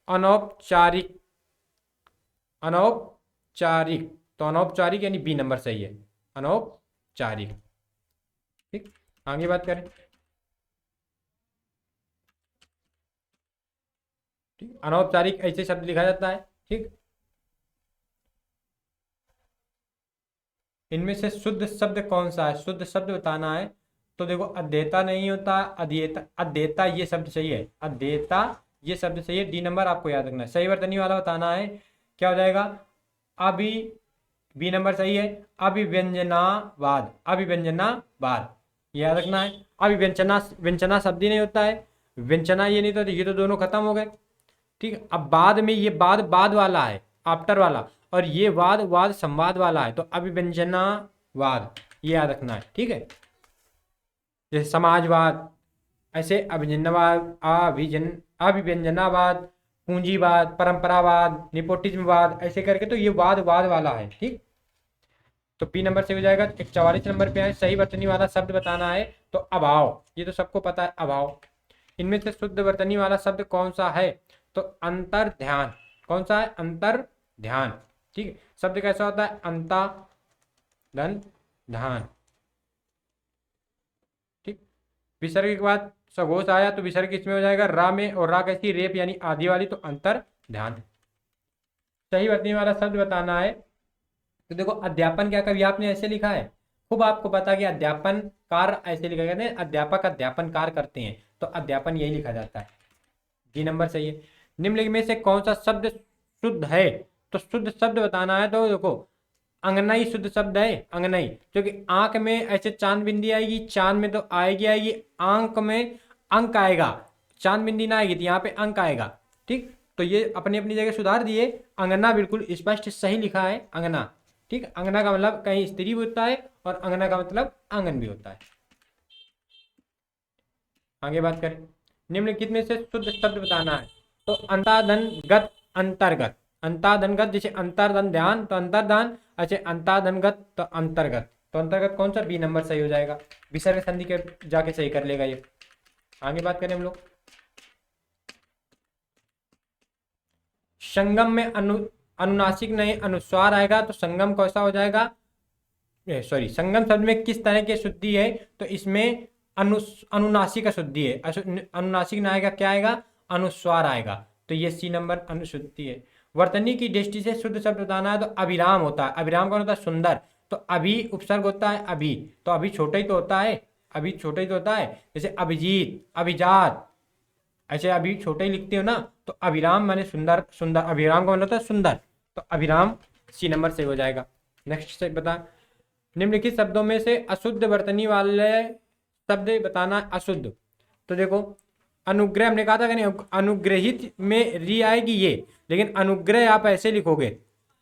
अनौपचारिक, अनौपचारिक, तो अनौपचारिक यानी बी नंबर सही है, अनौपचारिक, ठीक। आगे बात करें, ठीक, अनौपचारिक ऐसे शब्द लिखा जाता है, ठीक। इनमें से शुद्ध शब्द कौन सा है? शुद्ध शब्द बताना है। तो देखो, अध्येता नहीं होता, अध्येता, अध्येता ये शब्द सही है, अध्येता ये शब्द सही है, डी नंबर आपको याद रखना है। सही वर्तनी वाला बताना है, क्या हो जाएगा? अभी, बी नंबर सही है, अभिव्यंजनावाद, अभिव्यंजनावाद, ये याद रखना है। अभिव्यंजना, व्यंजना शब्द ही नहीं होता है, व्यंजना ये नहीं तो ये तो दोनों खत्म हो गए, ठीक। अब बाद में ये बाद, बाद वाला है, आफ्टर वाला, और ये वाद, वाद संवाद वाला है, तो अभिव्यंजनावाद, ये याद रखना है, ठीक है। जैसे समाजवाद, ऐसे अभिव्यंजनावाद, अभिव्यंजनावाद, पूंजीवाद, परंपरावाद, निपोटिज्मवाद, ऐसे करके, तो ये वाद, वाद वाला है, ठीक। तो पी नंबर से हो जाएगा। 44 नंबर पे है, सही वर्तनी वाला शब्द बताना है। तो अभाव, ये तो सबको पता है, अभाव। इनमें से शुद्ध वर्तनी वाला शब्द कौन सा है? तो अंतर ध्यान, कौन सा है? अंतर ध्यान, ठीक। शब्द कैसा होता है? अंता धन ध्यान, ठीक। विसर्ग के बाद सघोष आया तो विसर्ग किसमें हो जाएगा? रा में, और रा कैसी? रेप यानी आदि वाली, तो अंतर ध्यान। सही वर्तनी वाला शब्द बताना है। तो देखो, अध्यापन क्या कभी आपने ऐसे लिखा है? खूब आपको पता कि अध्यापन कार्य ऐसे लिखा जाता है, अध्यापक अध्यापन कार्य करते हैं, तो अध्यापन यही लिखा जाता है, डी नंबर सही है। निम्नलिखित में से कौन सा शब्द शुद्ध है? तो शुद्ध शब्द बताना है। तो देखो, अंगनई शुद्ध शब्द है, अंगनई, क्योंकि आंख में ऐसे चांद बिंदी आएगी, चांद में तो आएगी आएगी, आंक में अंक आएगा, चांद बिंदी ना आएगी तो यहाँ पे अंक आएगा, ठीक। तो ये अपनी अपनी जगह सुधार दिए, अंगना बिल्कुल स्पष्ट सही लिखा है, अंगना, ठीक। अंगना का मतलब कहीं स्त्री भी होता है, और अंगना का मतलब आंगन भी होता है। आगे बात करें, निम्नलिखित में से शुद्ध शब्द बताना है। तो अंताधनगत, अंतर्गत, अंताधनगत, जैसे अंतर्धन ध्यान, तो अंतर्धान, अच्छा अंताधनगत तो अंतर्गत, तो अंतर्गत कौन सा? बी नंबर सही हो जाएगा। विसर्ग संधि के जाके सही कर लेगा ये। आगे बात करें हम लोग, संगम में अनुनासिक नहीं अनुस्वार आएगा, तो संगम कैसा हो जाएगा? सॉरी, संगम शब्द में किस तरह की शुद्धि है? तो इसमें अनुनासिक का शुद्धि है, अनुनासिक ना आएगा, क्या आएगा? अनुस्वार आएगा, तो ये सी नंबर अनुशुद्धि है। वर्तनी की दृष्टि से शुद्ध शब्द बताना है। तो अभिराम होता है, अभिराम कौन होता है? सुंदर, तो अभी उपसर्ग होता है, अभी, तो अभी छोटा ही तो होता है, अभी छोटा ही तो होता है। जैसे अभिजीत, अभिजात, ऐसे अभी छोटे ही लिखते हो ना, तो अभिराम माने सुंदर, सुंदर, अभिराम का मतलब होता है सुंदर, तो अभिराम सी नंबर सही हो जाएगा। नेक्स्ट से बता, निम्नलिखित शब्दों में से अशुद्ध वर्तनी वाले शब्द बताना। अशुद्ध, तो देखो अनुग्रह हमने कहा था कि नहीं, अनुग्रहित में री आएगी ये, लेकिन अनुग्रह आप ऐसे लिखोगे,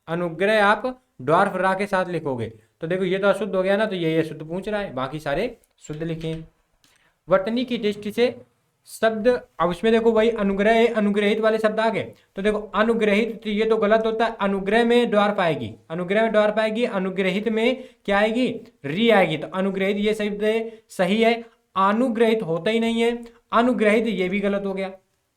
अनुग्रह आप ड्वार्फ रा के साथ लिखोगे, तो देखो ये तो अशुद्ध हो गया ना, तो ये अशुद्ध पूछ रहा है, बाकी सारे शुद्ध लिखे हैं। वर्तनी की दृष्टि से शब्द, अब इसमें देखो वही अनुग्रह अनुग्रहित वाले शब्द आ गए, तो देखो अनुग्रहित, तो ये तो गलत होता है, अनुग्रह में ड्वार्फ आएगी, अनुग्रह में ड्वार्फ आएगी, अनुग्रहित में क्या आएगी, री आएगी, तो अनुग्रहित ये शब्द सही है। अनुग्रहित होता ही नहीं है, अनुग्रहित ये भी गलत हो गया,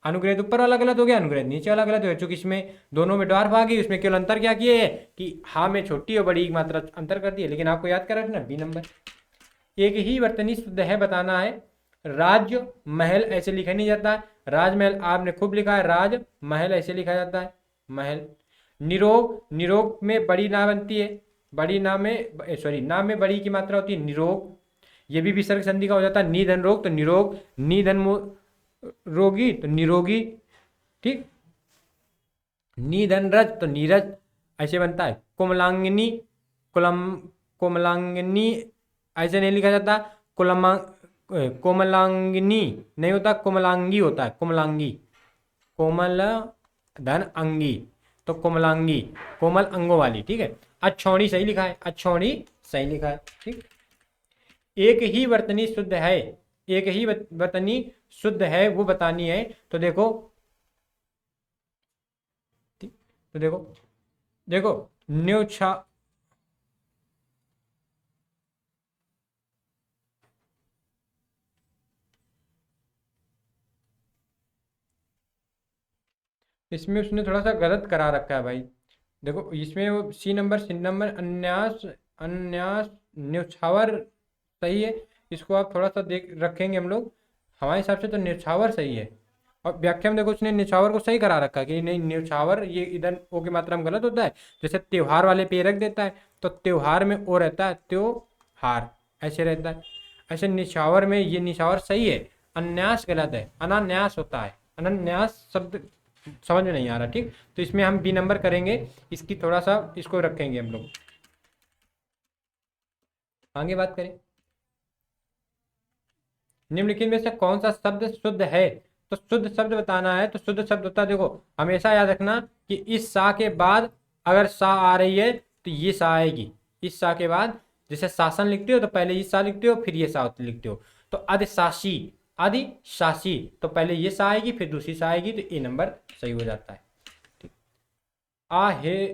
अनुग्रहित ऊपर वाला गलत हो गया, अनुग्रहित नीचे वाला गलत हो गया, चूंकि इसमें दोनों में ड्वार्फ आ गई, उसमें केवल अंतर क्या किए है कि हा में छोटी और बड़ी की मात्रा अंतर कर दी है, लेकिन आपको याद कर रखना बी नंबर। एक ही वर्तनी शुद्ध है बताना है। राज्य महल ऐसे लिखा नहीं जाता है, राजमहल आपने खूब लिखा है, राज महल ऐसे लिखा जाता है, महल। निरोग, निरोग में बड़ी ना बनती है, बड़ी ना में सॉरी ना में बड़ी की मात्रा होती है निरोग, ये भी विसर्ग संधि का हो जाता है। निधन रोग तो निरोग, निधन रोगी तो निरोगी, ठीक। निधनरज तो नीरज ऐसे बनता है। कोमलांगिनी, कोमलांगिनी ऐसे नहीं लिखा जाता, कोमलांगिनी नहीं होता, कोमलांगी होता है, कोमलांगी, कोमल धन अंगी, तो कोमलांगी कोमल अंगों वाली, ठीक है। अच्छौड़ी सही लिखा है, अच्छौड़ी सही लिखा है, ठीक। एक ही वर्तनी शुद्ध है, एक ही वर्तनी शुद्ध है वो बतानी है, तो देखो, तो देखो देखो न्योछा, इसमें उसने थोड़ा सा गलत करा रखा है भाई, देखो इसमें वो सी नंबर अन्यास, अन्यास न्योछावर सही है, इसको आप थोड़ा सा देख रखेंगे हम लोग, हमारे हिसाब से तो न्योछावर सही है। और व्याख्या में देखो उसने न्योछावर को सही करा रखा है कि नहीं, न्योछावर ये इधर ओ की मात्रा में गलत होता है, जैसे त्योहार वाले पे रख देता है, तो त्योहार में ओ रहता है, त्योहार ऐसे रहता है, ऐसे निछावर में ये निछावर सही है, अन्यास गलत है, अनान्यास होता है, अनन्यास शब्द समझ में नहीं आ रहा, ठीक। तो इसमें हम बी नंबर करेंगे, इसकी थोड़ा सा इसको रखेंगे हम लोग। आगे बात करें, निम्नलिखित में से कौन सा शब्द शुद्ध है, तो शुद्ध शब्द बताना है, तो शुद्ध शब्द होता है, देखो हमेशा याद रखना कि इस सा के बाद अगर सा आ रही है तो ये सा आएगी, इस सा के बाद जैसे शासन लिखते हो तो पहले ये सा लिखते हो फिर ये सा लिखते हो, तो अधिशासी, अधिशासी तो पहले ये सा आएगी फिर दूसरी सा आएगी, तो ए नंबर सही हो जाता है, ठीक। आ हे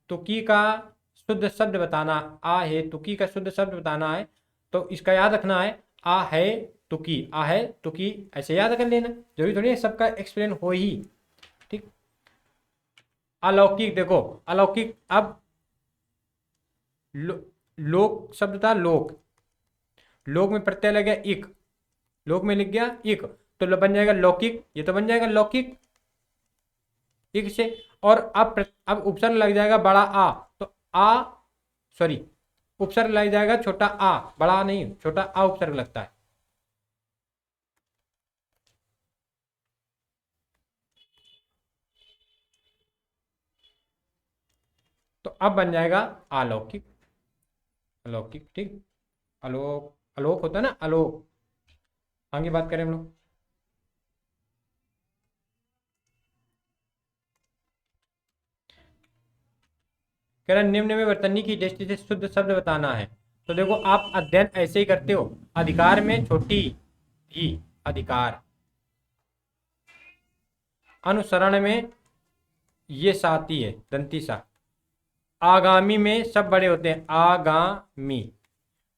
तुकी का शुद्ध शब्द बताना, आ हे तुकी का शुद्ध शब्द बताना है, तो इसका याद रखना है, आ है तुकी, आ है तुकी ऐसे याद कर लेना, जरूरी थोड़ी है सबका एक्सप्लेन हो ही, ठीक। अलौकिक, देखो अलौकिक, अब लोक शब्द था, लोक, लोक में प्रत्यय लग गया इक, लोक में लिख गया इक, तो बन जाएगा लौकिक, ये तो बन जाएगा लौकिक इक से, और अब उपसर्ग लग जाएगा बड़ा आ, तो आ सॉरी उपसर्ग लग जाएगा छोटा आ, बड़ा नहीं छोटा आ उपसर्ग लगता है, तो अब बन जाएगा अलौकिक, अलौकिक, ठीक। अलोक, अलोक होता है ना, अलोक। आगे बात करें हम लोग, कह रहा निम्न में वर्तनी की दृष्टि से शुद्ध शब्द बताना है, तो देखो आप अध्ययन ऐसे ही करते हो, अधिकार में छोटी ही अधिकार, अनुसरण में ये साती है दंती सा, आगामी में सब बड़े होते हैं, आगामी,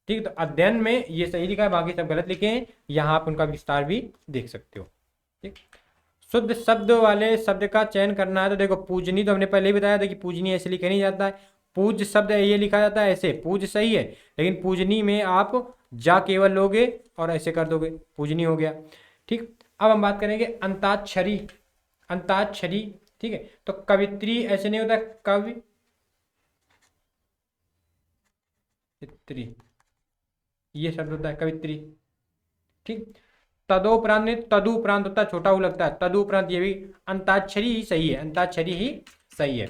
ठीक। तो अध्ययन में ये सही लिखा है, बाकी सब गलत लिखे हैं, यहाँ आप उनका विस्तार भी देख सकते हो, ठीक। शुद्ध शब्द वाले शब्द का चयन करना है, तो देखो पूजनी तो हमने पहले ही बताया था कि पूजनी ऐसे लिखा नहीं जाता है, पूज शब्द ये लिखा जाता है ऐसे, पूज सही है, लेकिन पूजनी में आप जा केवल लोगे और ऐसे कर दोगे, पूजनी हो गया, ठीक। अब हम बात करेंगे अंताक्षरी, अंताक्षरी, ठीक है। तो कवित्री ऐसे नहीं होता, कवित्री ये शब्द होता है कवित्री, ठीक। तदोपरांत में तदुपरांत होता है, छोटा ऊ लगता है, तदुपरांत, ये भी अंताक्षरी ही सही है, अंताक्षरी ही सही है।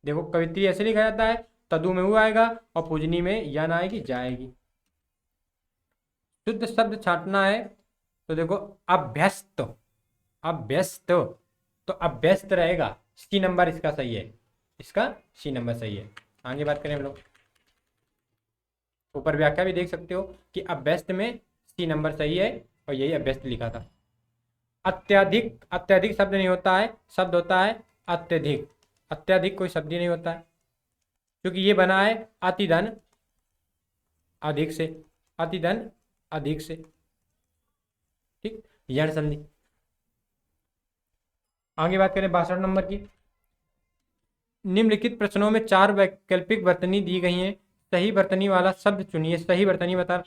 देखो कवित्री ऐसे लिखा जाता है, तदु में वो आएगा और पूजनी में यन आएगी, जाएगी। शुद्ध शब्द छांटना है तो देखो अभ्यस्त, अभ्यस्त, तो अभ्यस्त रहेगा, सी नंबर इसका सही है, इसका सी नंबर सही है। आगे बात करें हम लोग, ऊपर व्याख्या भी देख सकते हो कि अभ्यस्त में सी नंबर सही है और यही अभ्यस्त लिखा था। अत्यधिक, अत्यधिक शब्द नहीं होता है, शब्द होता है अत्यधिक, अत्यधिक कोई शब्द ही नहीं होता है, क्योंकि ये बना है अतिधन अधिक से, अतिधन अधिक से, ठीक, यण संधि। आगे बात करें 62 नंबर की। निम्नलिखित प्रश्नों में 4 वैकल्पिक वर्तनी दी गई हैं, सही वर्तनी वाला शब्द चुनिए। सही वर्तनी बता,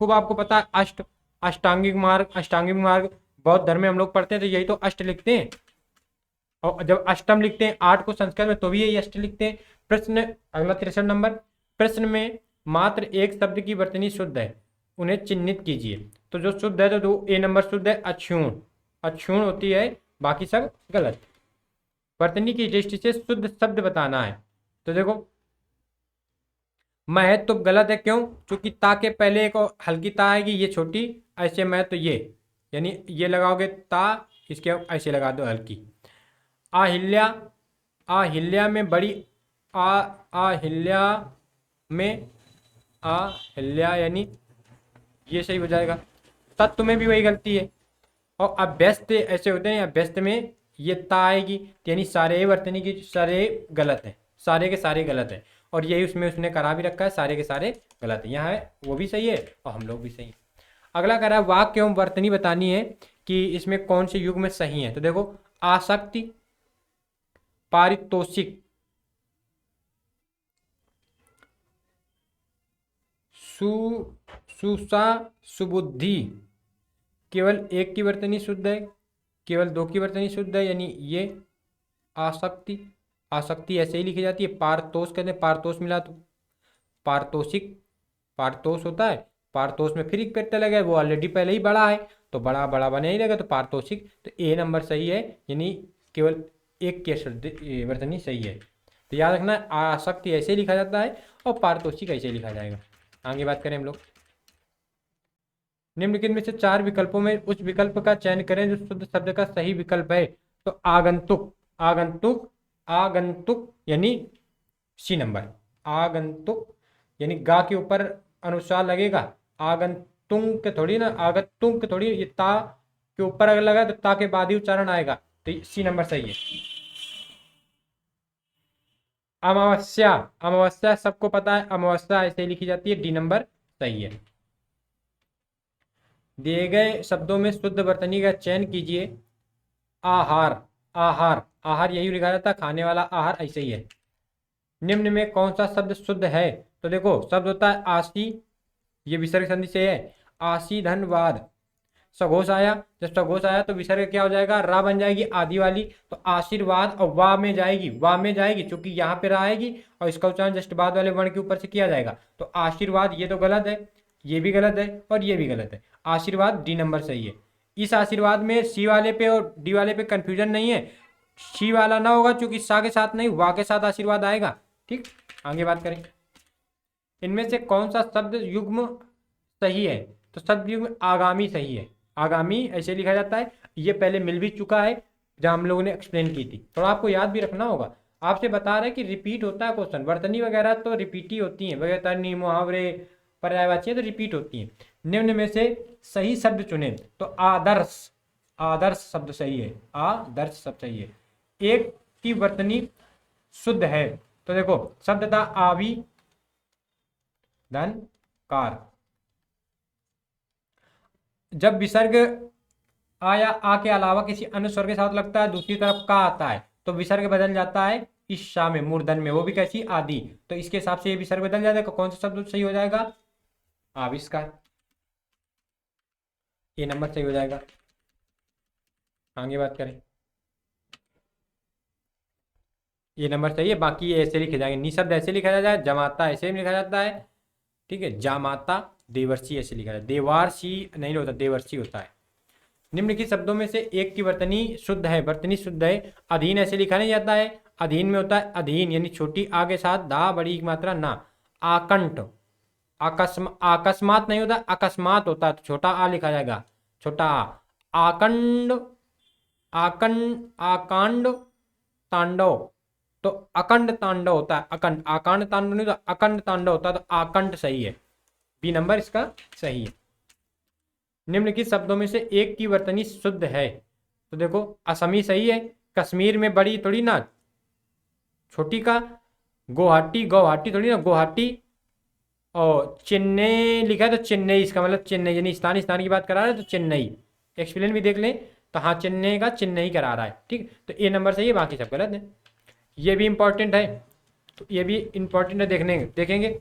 खूब आपको पता है अष्ट, अष्टांगिक मार्ग, अष्टांगिक मार्ग बौद्ध धर्म में हम लोग पढ़ते हैं तो यही तो अष्ट लिखते हैं, और जब अष्टम लिखते हैं 8 को संस्कृत में तो भी यही अष्ट लिखते हैं। प्रश्न अगला 63 नंबर, प्रश्न में मात्र एक शब्द की वर्तनी शुद्ध है, उन्हें चिन्हित कीजिए। तो जो शुद्ध है तो ए नंबर शुद्ध है अक्षुण, अक्षुण होती है, बाकी सब गलत। वर्तनी की दृष्टि से शुद्ध शब्द बताना है, तो देखो महत्व तो गलत है, क्यों? क्योंकि ता के पहले एक और हल्की ता आएगी, ये छोटी, ऐसे महत्व तो ये, यानी ये लगाओगे ता, इसके ऐसे लगा दो हल्की। आहिल्या, आहिल्या में बड़ी आहिल्या में आहिल्या यानी ये सही हो जाएगा। तत्व में भी वही गलती है, और अभ्यस्त ऐसे होते हैं, अभ्यस्त में ये ता आएगी, यानी सारे वर्तनी की सारे गलत हैं, सारे के सारे गलत हैं, और यही उसमें उसने करा भी रखा है, सारे के सारे गलत है। यहाँ है वो भी सही है और हम लोग भी सही है। अगला कह रहा है वाक्य एवं वर्तनी बतानी है कि इसमें कौन से युग में सही है, तो देखो आसक्ति, पारितोषिक, सुसा, सुबुद्धि, केवल एक की वर्तनी शुद्ध है, केवल 2 की वर्तनी शुद्ध है, यानी ये आसक्ति, आसक्ति ऐसे ही लिखी जाती है। पारतोष कहते हैं, पारतोष मिला तो पारतोषिक, पारतोष होता है, पारतोष में फिर एक प्रत्यय लगा है, वो ऑलरेडी पहले ही बड़ा है तो बड़ा बड़ा बने ही रहेगा, तो पारतोषिक, तो ए नंबर सही है, यानी केवल एक की शुद्ध वर्तनी सही है। तो याद रखना आसक्ति ऐसे लिखा जाता है और पारतोषिक ऐसे लिखा जाएगा। आगे बात करें हम लोग, निम्नलिखित में से 4 विकल्पों में उस विकल्प का चयन करें जो शुद्ध शब्द का सही विकल्प है। तो आगंतुक, आगंतुक, आगंतुक यानी सी नंबर, आगंतुक यानी गा के ऊपर अनुस्वार लगेगा, आगंतुक थोड़ी ना, आगंतुक थोड़ी, ये ता के ऊपर अगर लगा तो ता के बाद ही उच्चारण आएगा, तो सी नंबर सही है। अमावस्या, अमावस्या सबको पता है, अमावस्या ऐसे लिखी जाती है, डी नंबर सही है। दिए गए शब्दों में शुद्ध वर्तनी का चयन कीजिए। आहार, आहार, आहार यही लिखा जाता है, खाने वाला आहार ऐसे ही है। निम्न में कौन सा शब्द शुद्ध है, तो देखो शब्द होता है आशी, ये विसर्ग संधि से है, आशी धनवाद, सघोष आया, जब सघोष आया तो विसर्ग क्या हो जाएगा, रा बन जाएगी आदि वाली, तो आशीर्वाद और वाह में जाएगी, वाह में जाएगी, क्योंकि यहाँ पे रा आएगी और इसका उच्चारण जस्ट बाद वाले वर्ण के ऊपर से किया जाएगा, तो आशीर्वाद, ये तो गलत है, ये भी गलत है और ये भी गलत है। आशीर्वाद डी नंबर सही है। इस आशीर्वाद में सी वाले पे और डी वाले पे कंफ्यूजन नहीं है, सी वाला ना होगा क्योंकि सा के साथ नहीं, वाह के साथ आशीर्वाद आएगा, ठीक। आगे बात करें, इनमें से कौन सा शब्द युग्म सही है, तो शब्द युग्म आगामी सही है, आगामी ऐसे लिखा जाता है, ये पहले मिल भी चुका है जहां हम लोगों ने एक्सप्लेन की थी, थोड़ा आपको याद भी रखना होगा। आपसे बता रहे कि रिपीट होता है क्वेश्चन, वर्तनी वगैरह तो रिपीट ही होती हैं, वगैरह मुहावरे पर्यायवाची तो रिपीट होती हैं। निम्न में से सही शब्द चुने, तो आदर्श, आदर्श शब्द सही है, आदर्श शब्द सही है। एक की वर्तनी शुद्ध है, तो देखो शब्द था आवी धन कार, जब विसर्ग आ या आ के अलावा किसी अन्य स्वर के साथ लगता है, दूसरी तरफ का आता है, तो विसर्ग बदल जाता है इस शा में, मूर्धन में, वो भी कैसी, आदि, तो इसके हिसाब से ये विसर्ग बदल जाएगा, कौन सा शब्द सही हो जाएगा, आविष्कार, ये नंबर सही हो जाएगा। आगे बात करें, ये नंबर सही है, बाकी ये ऐसे लिखे जाएंगे, निशब्द ऐसे लिखा जाता है, जमाता ऐसे लिखा जाता है, ठीक है, जामाता, देवर्षि ऐसे लिखा जाता है, देवार्षि नहीं होता, देवर्षि होता है। निम्नलिखित शब्दों में से एक की वर्तनी शुद्ध है। वर्तनी शुद्ध है। अधीन ऐसे लिखा नहीं जाता है। अधीन में होता है अधीन यानी छोटी आ के साथ दा, बड़ी की मात्रा ना। आकंठ, अकस्मात नहीं होता, अकस्मात होता है तो छोटा आ लिखा जाएगा, छोटा आ। आकंड, आकांड तांडव, तो अखंड तांडव होता है। अखंड, आकांड तांडव नहीं होता, अखंड तांडव होता है, तो आकंठ सही है, बी नंबर इसका सही है। निम्नलिखित शब्दों में से एक की वर्तनी शुद्ध है, तो देखो असमी सही है। कश्मीर में बड़ी थोड़ी ना, छोटी का। गुवाहाटी, गुवाहाटी थोड़ी ना, गुवाहाटी। और चेन्नई लिखा है तो चेन्नई, इसका मतलब चेन्नई यानी स्थान, स्थान की बात करा रहा है तो चेन्नई। एक्सप्लेन भी देख लें तो हाँ, चेन्नई का चेन्नई करा रहा है, ठीक। तो ए नंबर सही है, बाकी सब गलत है। ये भी इंपॉर्टेंट है, तो ये भी इंपॉर्टेंट है, देखेंगे।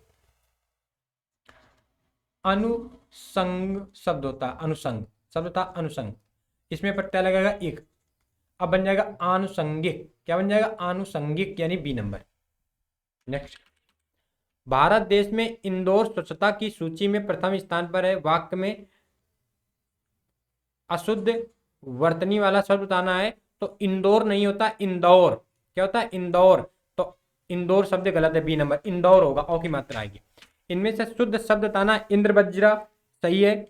अनुसंग शब्द होता है, अनुसंग शब्द होता है, अनुसंग। इसमें प्रत्यय लगेगा एक, अब बन जाएगा आनुषंगिक। क्या बन जाएगा? आनुषंगिक, यानी बी नंबर। नेक्स्ट, भारत देश में इंदौर स्वच्छता की सूची में प्रथम स्थान पर है। वाक्य में अशुद्ध वर्तनी वाला शब्द बताना है, तो इंदौर नहीं होता, इंदौर। क्या होता है? इंदौर। तो इंदौर शब्द गलत है, बी नंबर, इंदौर होगा, औ की मात्रा आएगी। इनमें से शुद्ध शब्द बताना है। इंद्र वज्रा सही है,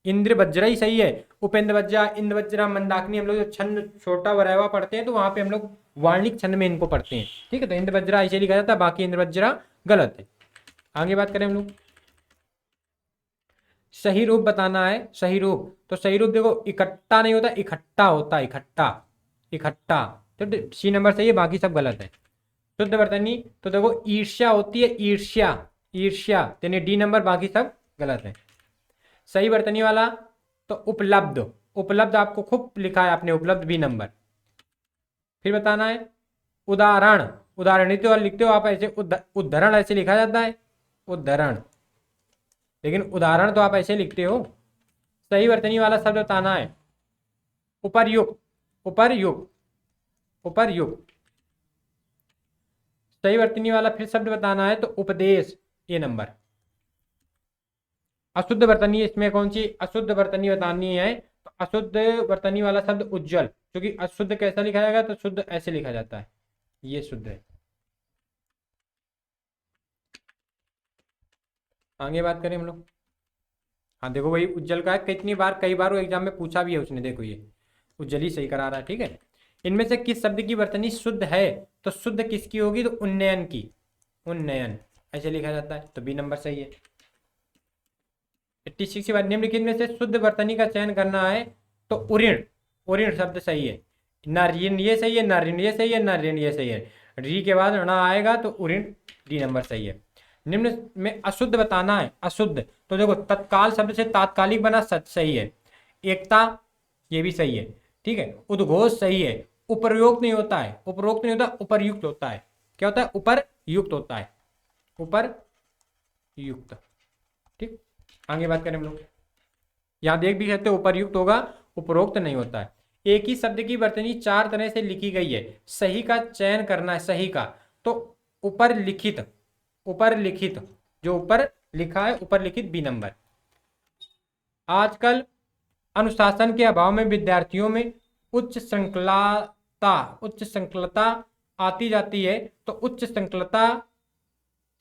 इंद्र वज्रा ही सही है। उपेंद्र वज्रा, इंद्र वज्रा, मंदाकिनी, हम लोग जो छंद छोटा वरैवा पढ़ते हैं तो वहां पे हम लोग वार्णिक छंद में इनको पढ़ते हैं, ठीक है। तो इंद्र वज्रा ऐसे लिखा जाता है, बाकी इंद्र वज्रा गलत है। आगे बात करें हम लोग, सही रूप बताना है। सही रूप, तो सही रूप देखो इकट्ठा नहीं होता, इकट्ठा होता है, इकट्ठा, इकट्ठा। तो सी नंबर सही है, बाकी सब गलत है। शुद्ध वर्तनी, तो देखो ईर्ष्या होती है, ईर्ष्या, ईर्ष्या, यानी डी नंबर, बाकी सब गलत है। सही वर्तनी वाला तो उपलब्ध, उपलब्ध आपको खूब लिखा है आपने, उपलब्ध बी नंबर। फिर बताना है उदाहरण, उदाहरण लिखते हो आप ऐसे, उद्धरण ऐसे लिखा जाता है, उद्धरण, लेकिन उदाहरण तो आप ऐसे लिखते हो। सही वर्तनी वाला शब्द बताना है उपर्युक्त, उपर्युक्त, उपर्युक्त। सही वर्तनी वाला फिर शब्द बताना है तो उपदेश, ये नंबर। अशुद्ध वर्तनी, इसमें कौन सी अशुद्ध वर्तनी बतानी है, तो अशुद्ध वर्तनी वाला शब्द उज्जवल, क्योंकि अशुद्ध कैसा लिखा जाएगा, तो शुद्ध ऐसे लिखा जाता है, ये शुद्ध है। आगे बात करें हम लोग, हाँ देखो वही उज्जवल का है, कितनी बार, कई बार वो एग्जाम में पूछा भी है उसने, देखो ये उज्जवल ही सही करा रहा है, ठीक है। इनमें से किस शब्द की वर्तनी शुद्ध है, तो शुद्ध किसकी होगी, तो उन्नयन की, उन्नयन ऐसे लिखा जाता है, तो बी नंबर सही है। 86 के बाद निम्नलिखित में से शुद्ध वर्तनी का चयन करना है, तो उऋण, उऋण शब्द सही है। ना ऋण ये सही है, ना ऋण ये सही है, ना ऋण ये सही है। री के बाद ऋण आएगा तो उऋण, डी नंबर सही है। निम्न में अशुद्ध बताना है, अशुद्ध, तो देखो तत्काल शब्द से तात्कालिक बना, सच सही है। एकता, ये भी सही है, ठीक है। उद्घोष सही है। उपरयुक्त नहीं होता है, उपरोक्त नहीं होता, उपरयुक्त होता है। क्या होता है? उपरयुक्त होता है, उपरयुक्त, ठीक। आगे बात करें हम लोग, यहां देख भी सकते हो उपरयुक्त होगा, उपरोक्त नहीं होता है। एक ही शब्द की वर्तनी चार तरह से लिखी गई है, सही का चयन करना है, सही का। तो ऊपर लिखित, ऊपर लिखित, जो ऊपर लिखा है ऊपर लिखित, बी नंबर। आजकल अनुशासन के अभाव में विद्यार्थियों में उच्च श्रृंखलाता, उच्च श्रृंखलता आती जाती है, तो उच्च श्रृंखलता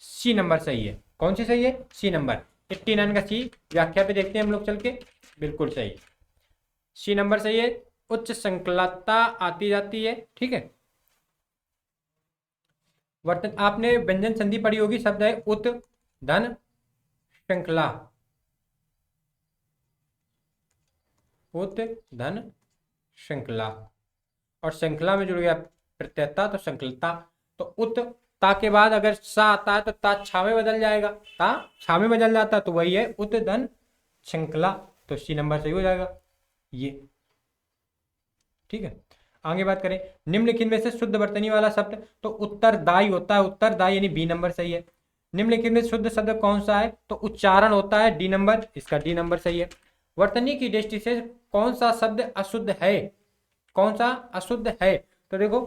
सी नंबर सही है। कौन सी सही है? सी नंबर, 89 का सी। व्याख्या पे देखते हैं हम लोग चल के, बिल्कुल सही, सी नंबर सही है। उच्च श्रृंखलता आती जाती है, ठीक है। वर्तन, आपने व्यंजन संधि पढ़ी होगी, शब्द है उत, धन, श्रृंखला, उत, धन, श्रृंखला, और श्रृंखला में जुड़ गया प्रत्ययता, तो श्रृंखलता। तो उत, ता के बाद अगर सा आता है तो ता छा में बदल जाएगा, ता छा में बदल जाता है, तो वही है उत, धन, श्रृंखला, तो सी नंबर सही हो जाएगा ये, ठीक है। आगे बात करें, निम्नलिखित में से शुद्ध वर्तनी वाला शब्द, तो उत्तरदायी होता है, उत्तरदायी यानी बी नंबर सही है। निम्नलिखित में शुद्ध शब्द कौन सा है, तो उच्चारण होता है, डी नंबर, इसका डी नंबर सही है। वर्तनी की दृष्टि से कौन सा शब्द अशुद्ध है, कौन सा अशुद्ध है, तो देखो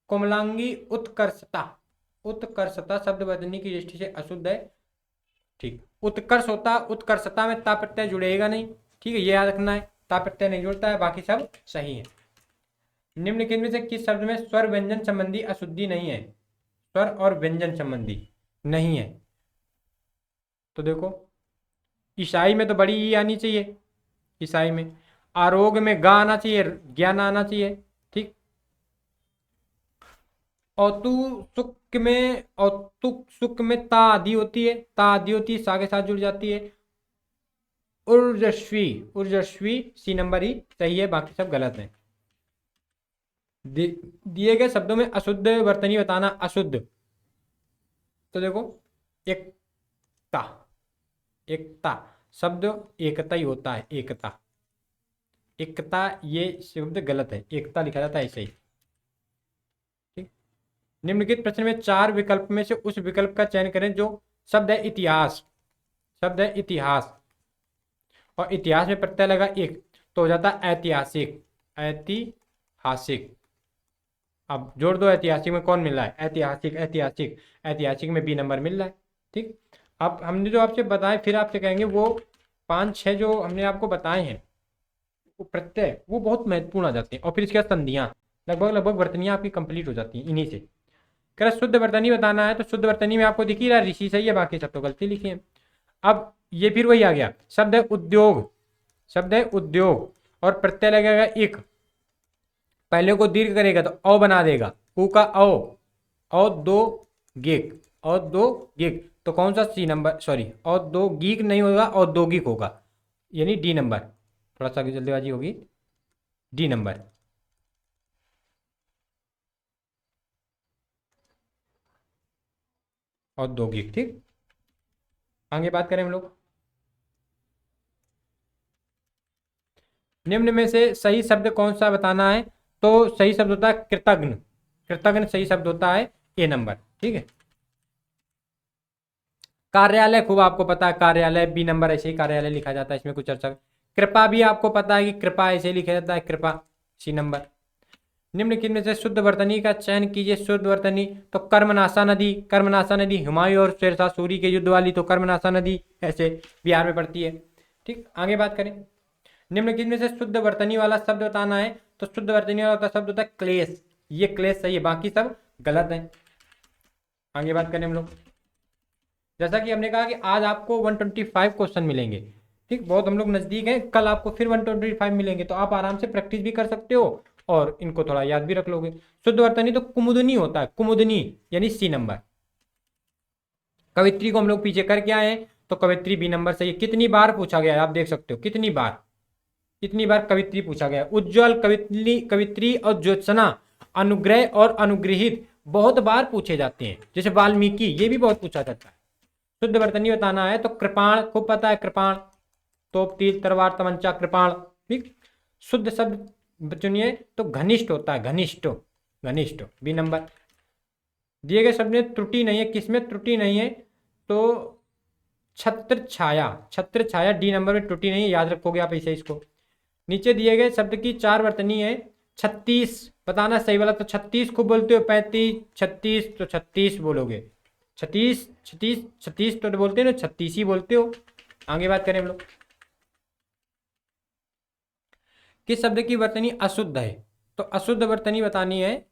कोमलांगी उत्कर्षता, उत्कर्षता शब्द वर्तनी की दृष्टि से अशुद्ध है, ठीक। उत्कर्ष होता, उत्कर्षता में ता प्रत्यय जुड़ेगा नहीं, ठीक है, ये याद रखना है। ता प्रत्यय नहीं जुड़ता है, बाकी सब सही है। निम्नलिखित में से किस शब्द में स्वर व्यंजन संबंधी अशुद्धि नहीं है? स्वर और व्यंजन संबंधी नहीं है। तो देखो, ईसाई में तो बड़ी ई आनी चाहिए, ईसाई में। आरोग में गा आना चाहिए, ज्ञान आना चाहिए। ठीक। औतु सुक में, औतु सुक में ता आदि होती है, ता आदि होती है, सा के साथ जुड़ जाती है। ऊर्जस्वी, ऊर्जस्वी सी नंबर ही सही है, बाकी सब गलत है। दिए गए शब्दों में अशुद्ध वर्तनी बताना। अशुद्ध, तो देखो, एकता, एकता शब्द एकता ही होता है, एकता, एकता ये शब्द गलत है, एकता लिखा जाता है ऐसे ही। ठीक। निम्नलिखित प्रश्न में 4 विकल्प में से उस विकल्प का चयन करें जो शब्द है इतिहास। शब्द है इतिहास और इतिहास में प्रत्यय लगा एक, तो हो जाता है ऐतिहासिक, ऐतिहासिक। अब जोड़ दो, ऐतिहासिक में कौन मिल रहा है? ऐतिहासिक, ऐतिहासिक, ऐतिहासिक में बी नंबर मिल रहा है। ठीक। अब हमने जो आपसे बताए, फिर आपसे कहेंगे वो 5-6 जो हमने आपको बताए हैं वो प्रत्यय, वो बहुत महत्वपूर्ण आ जाते हैं। और फिर इसके बाद संधियां, लगभग लगभग वर्तनियां आपकी कंप्लीट हो जाती हैं इन्हीं से। अगर शुद्ध वर्तनी बताना है तो शुद्ध वर्तनी में आपको दिख ही रहा है, ऋषि सही है, बाकी सब तो गलती लिखी है। अब ये फिर वही आ गया, शब्द है उद्योग, शब्द है उद्योग और प्रत्यय लगेगा एक, पहले को दीर्घ करेगा तो औ बना देगा, ऊ का औ दो गिक, औ दो गिक, तो कौन सा? सी नंबर, सॉरी, और दो गीक नहीं होगा, औद्योगिक होगा, यानी डी नंबर। थोड़ा सा जल्दीबाजी होगी, डी नंबर। औद्योगिक। ठीक। आगे बात करें हम लोग, निम्न में से सही शब्द कौन सा बताना है? तो सही शब्द होता है कृतघ्न, कृतघ्न सही शब्द होता है, ए नंबर। ठीक है। कार्यालय, खूब आपको पता है, कार्यालय बी नंबर, ऐसे ही कार्यालय लिखा जाता है, इसमें कुछ चर्चा। कृपा भी आपको पता है कि कृपा ऐसे लिखा जाता है, कृपा, सी नंबर। निम्नलिखित में से शुद्ध वर्तनी का चयन कीजिए। शुद्ध वर्तनी, तो कर्मनाशा नदी, कर्मनाशा नदी हुमायूं और शेरशाह सूरी के युद्ध वाली, तो कर्मनाशा नदी ऐसे बिहार में पड़ती है। ठीक। आगे बात करें, निम्नलिखित में से शुद्ध वर्तनी वाला शब्द बताना है, तो शुद्ध वर्तनी वाला शब्द होता है क्लेश, ये क्लेश सही है, बाकी सब गलत है। आगे बात करें हम लोग, जैसा कि हमने कहा कि आज आपको 125 क्वेश्चन मिलेंगे। ठीक, बहुत हम लोग नजदीक हैं, कल आपको फिर 125 मिलेंगे, तो आप आराम से प्रैक्टिस भी कर सकते हो और इनको थोड़ा याद भी रख लोगे। शुद्ध वर्तनी तो कुमुदनी होता है, कुमुदनी, यानी सी नंबर। कवित्री को हम लोग पीछे करके आए हैं, तो कवित्री बी नंबर सही है। कितनी बार पूछा गया है आप देख सकते हो, कितनी बार, कितनी बार कवित्री पूछा गया है। उज्ज्वल, कवित्री, कवित्री और ज्योत्सना, अनुग्रह और अनुग्रहित बहुत बार पूछे जाते हैं। जैसे वाल्मीकि, ये भी बहुत पूछा जाता है। शुद्ध वर्तनी बताना है तो कृपाण, खूब पता है, कृपाण, तोप, तीर, तलवार, तमंचा, कृपाण। ठीक। शुद्ध शब्द चुनिए, तो घनिष्ठ होता है, घनिष्ठ, घनिष्ठ, बी नंबर। दिए गए शब्द में त्रुटि नहीं है, किसमें त्रुटि नहीं है? तो छत्र छाया, छत्र छाया, डी नंबर में त्रुटि नहीं है, याद रखोगे आप ऐसे इसको। नीचे दिए गए शब्द की 4 वर्तनी है। 36 बताना सही वाला, तो 36 खूब बोलते हो, 35, 36, तो 36 बोलोगे, 36, 36, 36 तो बोलते हो ना, 36 ही बोलते हो। आगे बात करें हम लोग, किस शब्द की वर्तनी अशुद्ध है? तो अशुद्ध वर्तनी बतानी है,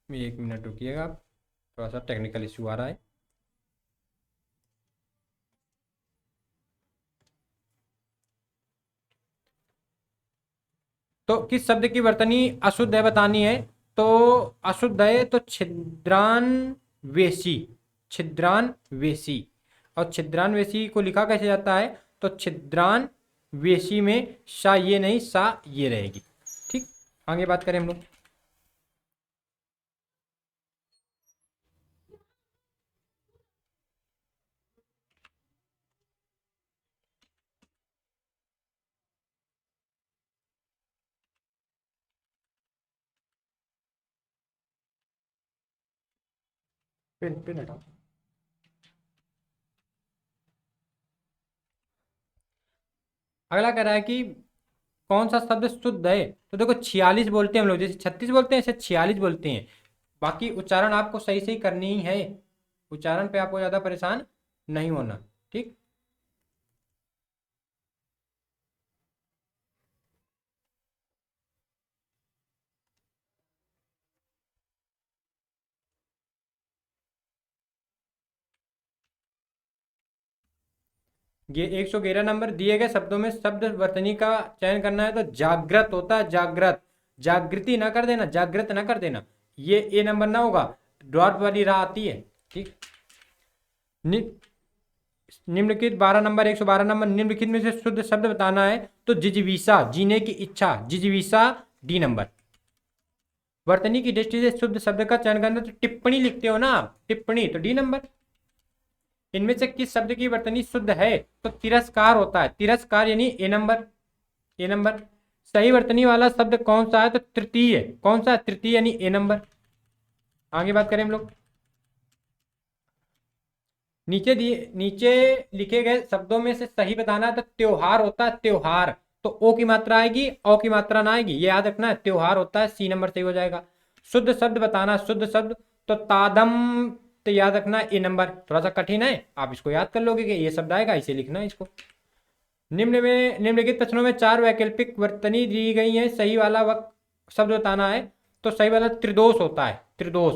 एक मिनट रुकिएगा आप, थोड़ा सा टेक्निकल इश्यू आ रहा है। तो किस शब्द की वर्तनी अशुद्ध है बतानी है, तो अशुद्ध है तो छिद्रान्वेषी, छिद्रान्वेषी, और छिद्रान्वेषी को लिखा कैसे जाता है? तो छिद्रान्वेषी में सा ये नहीं, सा ये रहेगी। ठीक। आगे बात करें हम लोग, पेन पेन हटाओ। अगला कह रहा है कि कौन सा शब्द शुद्ध है? तो देखो 46 बोलते हैं हम लोग, जैसे 36 बोलते हैं ऐसे 46 बोलते हैं। बाकी उच्चारण आपको सही सही करनी ही है, उच्चारण पे आपको ज्यादा परेशान नहीं होना। ठीक, ये 111 नंबर, दिए गए शब्दों में शब्द वर्तनी का चयन करना है। तो जागृत होता है, जागृत, जागृति ना कर देना, जागृत ना कर देना, ये ए नंबर ना होगा, डॉट वाली राह आती है। ठीक, नि- निम्नलिखित 12 नंबर, 112 नंबर, निम्नलिखित में से शुद्ध शब्द बताना है। तो जिजीविषा, जीने की इच्छा, जिजीविषा डी नंबर। वर्तनी की दृष्टि से शुद्ध शब्द का चयन करना, तो टिप्पणी लिखते हो ना आप, टिप्पणी, तो डी नंबर। इनमें से किस शब्द की वर्तनी शुद्ध है? तो तिरस्कार होता है, तिरस्कार यानी ए नंबर, ए नंबर। सही वर्तनी वाला शब्द कौन सा है? तो तृतीय, कौन सा? तृतीय यानी ए नंबर। आगे बात करें हम लोग, नीचे दिए, नीचे लिखे गए शब्दों में से सही बताना है। तो त्योहार होता है, त्योहार, तो ओ की मात्रा आएगी, औ की मात्रा ना आएगी, ये याद रखना है। त्योहार होता है, सी नंबर सही हो जाएगा। शुद्ध शब्द बताना, शुद्ध शब्द, तो तादम, तो याद रखना ए नंबर। थोड़ा सा कठिन है, आप इसको याद कर लोगे कि ये शब्द आएगा, इसे लिखना है इसको। निम्नलिखित प्रश्नों में 4 वैकल्पिक वर्तनी दी गई है, सही वाला वक्त शब्द बताना है। तो सही वाला त्रिदोष होता है, त्रिदोष।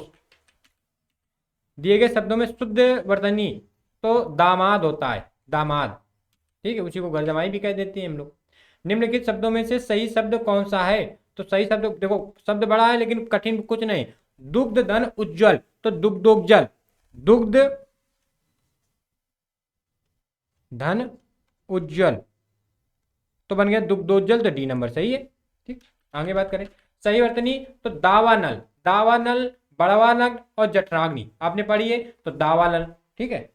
दिए गए शब्दों में शुद्ध वर्तनी, तो दामाद होता है, दामाद। ठीक है, उसी को घर जमाई भी कह देते हैं हम लोग। निम्नलिखित शब्दों में से सही शब्द कौन सा है? तो सही शब्द देखो, शब्द बड़ा है लेकिन कठिन कुछ नहीं। दुग्ध धन उज्जवल, तो दुग्धोज्जल, दुग्ध धन उज्जवल, तो बन गया दुग्धोज्जल, तो डी नंबर सही है। ठीक, आगे बात करें, सही वर्तनी, तो दावानल, दावानल, बड़वानल और जठराग्नि आपने पढ़ी है, तो दावानल। ठीक है,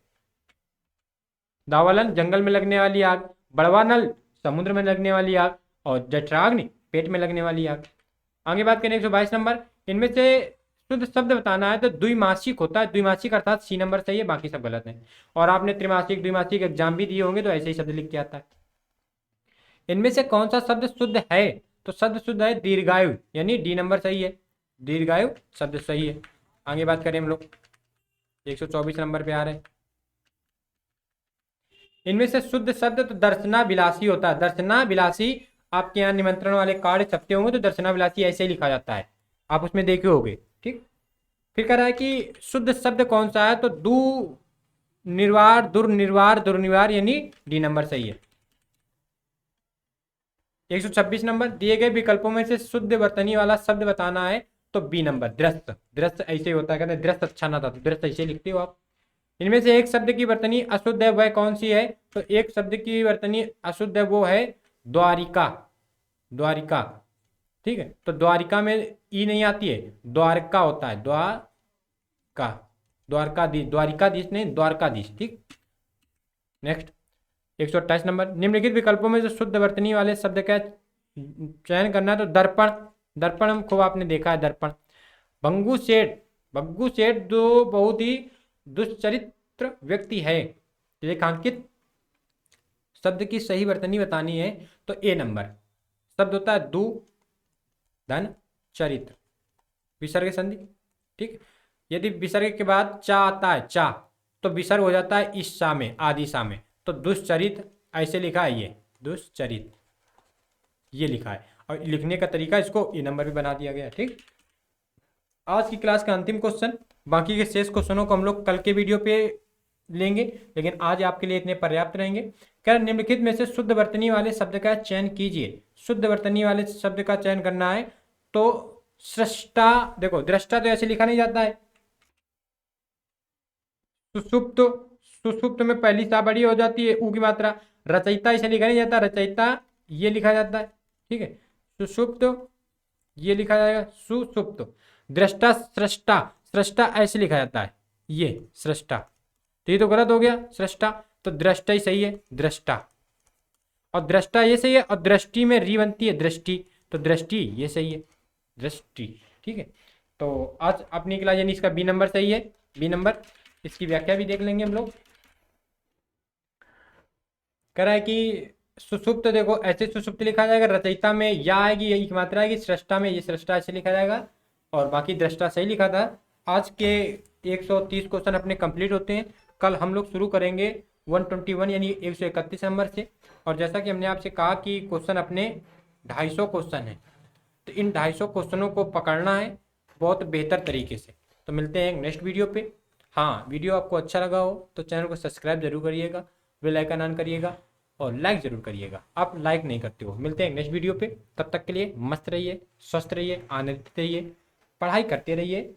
दावानल जंगल में लगने वाली आग, बड़वानल समुद्र में लगने वाली आग, और जठराग्नि पेट में लगने वाली आग। आगे बात करें 122 नंबर, इनमें से शुद्ध शब्द बताना है। तो द्विमासिक होता है, द्विमासिक अर्थात सी नंबर सही है, बाकी सब गलत है। और आपने त्रिमासिक द्विमासिक एग्जाम भी दिए होंगे, तो ऐसे ही शब्द लिख के आता है। इनमें से कौन सा शब्द शुद्ध है? तो शब्द शुद्ध है दीर्घायु, यानी डी नंबर सही है, दीर्घायु शब्द सही है। आगे बात करें हम लोग, 124 नंबर पे आ रहे हैं। इनमें से शुद्ध शब्द तो दर्शना विलासी होता है, दर्शना विलासी। आपके यहाँ निमंत्रण वाले कार्ड छपते होंगे, तो दर्शना विलासी ऐसे ही लिखा जाता है, आप उसमें देखे होंगे। ठीक, फिर कह रहा है कि शुद्ध शब्द कौन सा है? तो दू निर्वार, दुर्निर्वार, दुर्निवार, यानी डी नंबर सही है। 126 नंबर, दिए गए विकल्पों में से शुद्ध वर्तनी वाला शब्द बताना है। तो बी नंबर, दृश्य, दृश्य ऐसे होता है, कहते हैं दृश्य अच्छा ना था, तो दृश्य ऐसे लिखते हो आप। इनमें से एक शब्द की वर्तनी अशुद्ध है, वह कौन सी है? तो एक शब्द की वर्तनी अशुद्ध है, वो है द्वारिका, द्वारिका। ठीक है, तो द्वारिका में ई नहीं आती है, द्वारका होता है, द्वारका, द्वारकाधीश, द्वारिकाधीश नहीं, द्वारकाधीश। ठीक, नेक्स्ट 128 नंबर, निम्नलिखित विकल्पों में जो शुद्ध वर्तनी वाले शब्द का चयन करना है। तो दर्पण, दर्पण हम खूब आपने देखा है, दर्पण। भंगू सेठ, भंगू सेठ जो बहुत ही दुष्चरित्र व्यक्ति है, रेखांकित शब्द की सही वर्तनी बतानी है। तो ए नंबर शब्द होता है दु धन चरित्र, विसर्ग संधि। ठीक, यदि विसर्ग के बाद चा आता है, चा, तो विसर्ग हो जाता है इस सा में, आदि सा में। तो दुष्चरित ऐसे लिखा है, ये दुष्चरित, ये लिखा है, और लिखने का तरीका इसको ए नंबर भी बना दिया गया। ठीक, आज की क्लास का अंतिम क्वेश्चन, बाकी के शेष क्वेश्चनों को हम लोग कल के वीडियो पे लेंगे, लेकिन आज आपके लिए इतने पर्याप्त रहेंगे। क्या निम्नलिखित में से शुद्ध वर्तनी वाले शब्द का चयन कीजिए। शुद्ध वर्तनी वाले शब्द का चयन करना है। तो सृष्टा, देखो दृष्टा तो ऐसे लिखा नहीं जाता है, सुषुप्त, सुषुप्त में पहली सा बड़ी हो जाती है, ऊ की मात्रा। रचयिता इसे लिखा नहीं जाता, रचयिता ये लिखा जाता है। ठीक है, सुषुप्त ये लिखा जाएगा, सुषुप्त। दृष्टा, सृष्टा, सृष्टा ऐसे लिखा जाता है, ये सृष्टा, तो ये तो गलत हो गया, सृष्टा। तो दृष्टा ही सही है, दृष्टा, और दृष्टा ये सही है, और दृष्टि में री बनती है, दृष्टि, तो दृष्टि ये सही है, दृष्टि। ठीक है, तो आज अपनी क्लास यानी इसका बी नंबर सही है, बी नंबर। इसकी व्याख्या भी देख लेंगे हम लोग। कह रहा है कि सुषुप्त, देखो ऐसे सुषुप्त लिखा जाएगा, रचयिता में या आएगी, यही की मात्रा आएगी, सृष्टा में ये सृष्टा ऐसे लिखा जाएगा, और बाकी दृष्टा सही लिखा था। आज के 130 क्वेश्चन अपने कंप्लीट होते हैं। कल हम लोग शुरू करेंगे 121 यानी 131 नंबर से। और जैसा कि हमने आपसे कहा कि क्वेश्चन अपने 250 क्वेश्चन हैं, तो इन 250 क्वेश्चनों को पकड़ना है बहुत बेहतर तरीके से। तो मिलते हैं नेक्स्ट वीडियो पे। हाँ, वीडियो आपको अच्छा लगा हो तो चैनल को सब्सक्राइब जरूर करिएगा, बेल आइकन ऑन करिएगा और लाइक जरूर करिएगा। आप लाइक नहीं करते हो। मिलते हैं नेक्स्ट वीडियो पे, तब तक के लिए मस्त रहिए, स्वस्थ रहिए, आनंदित रहिए, पढ़ाई करते रहिए।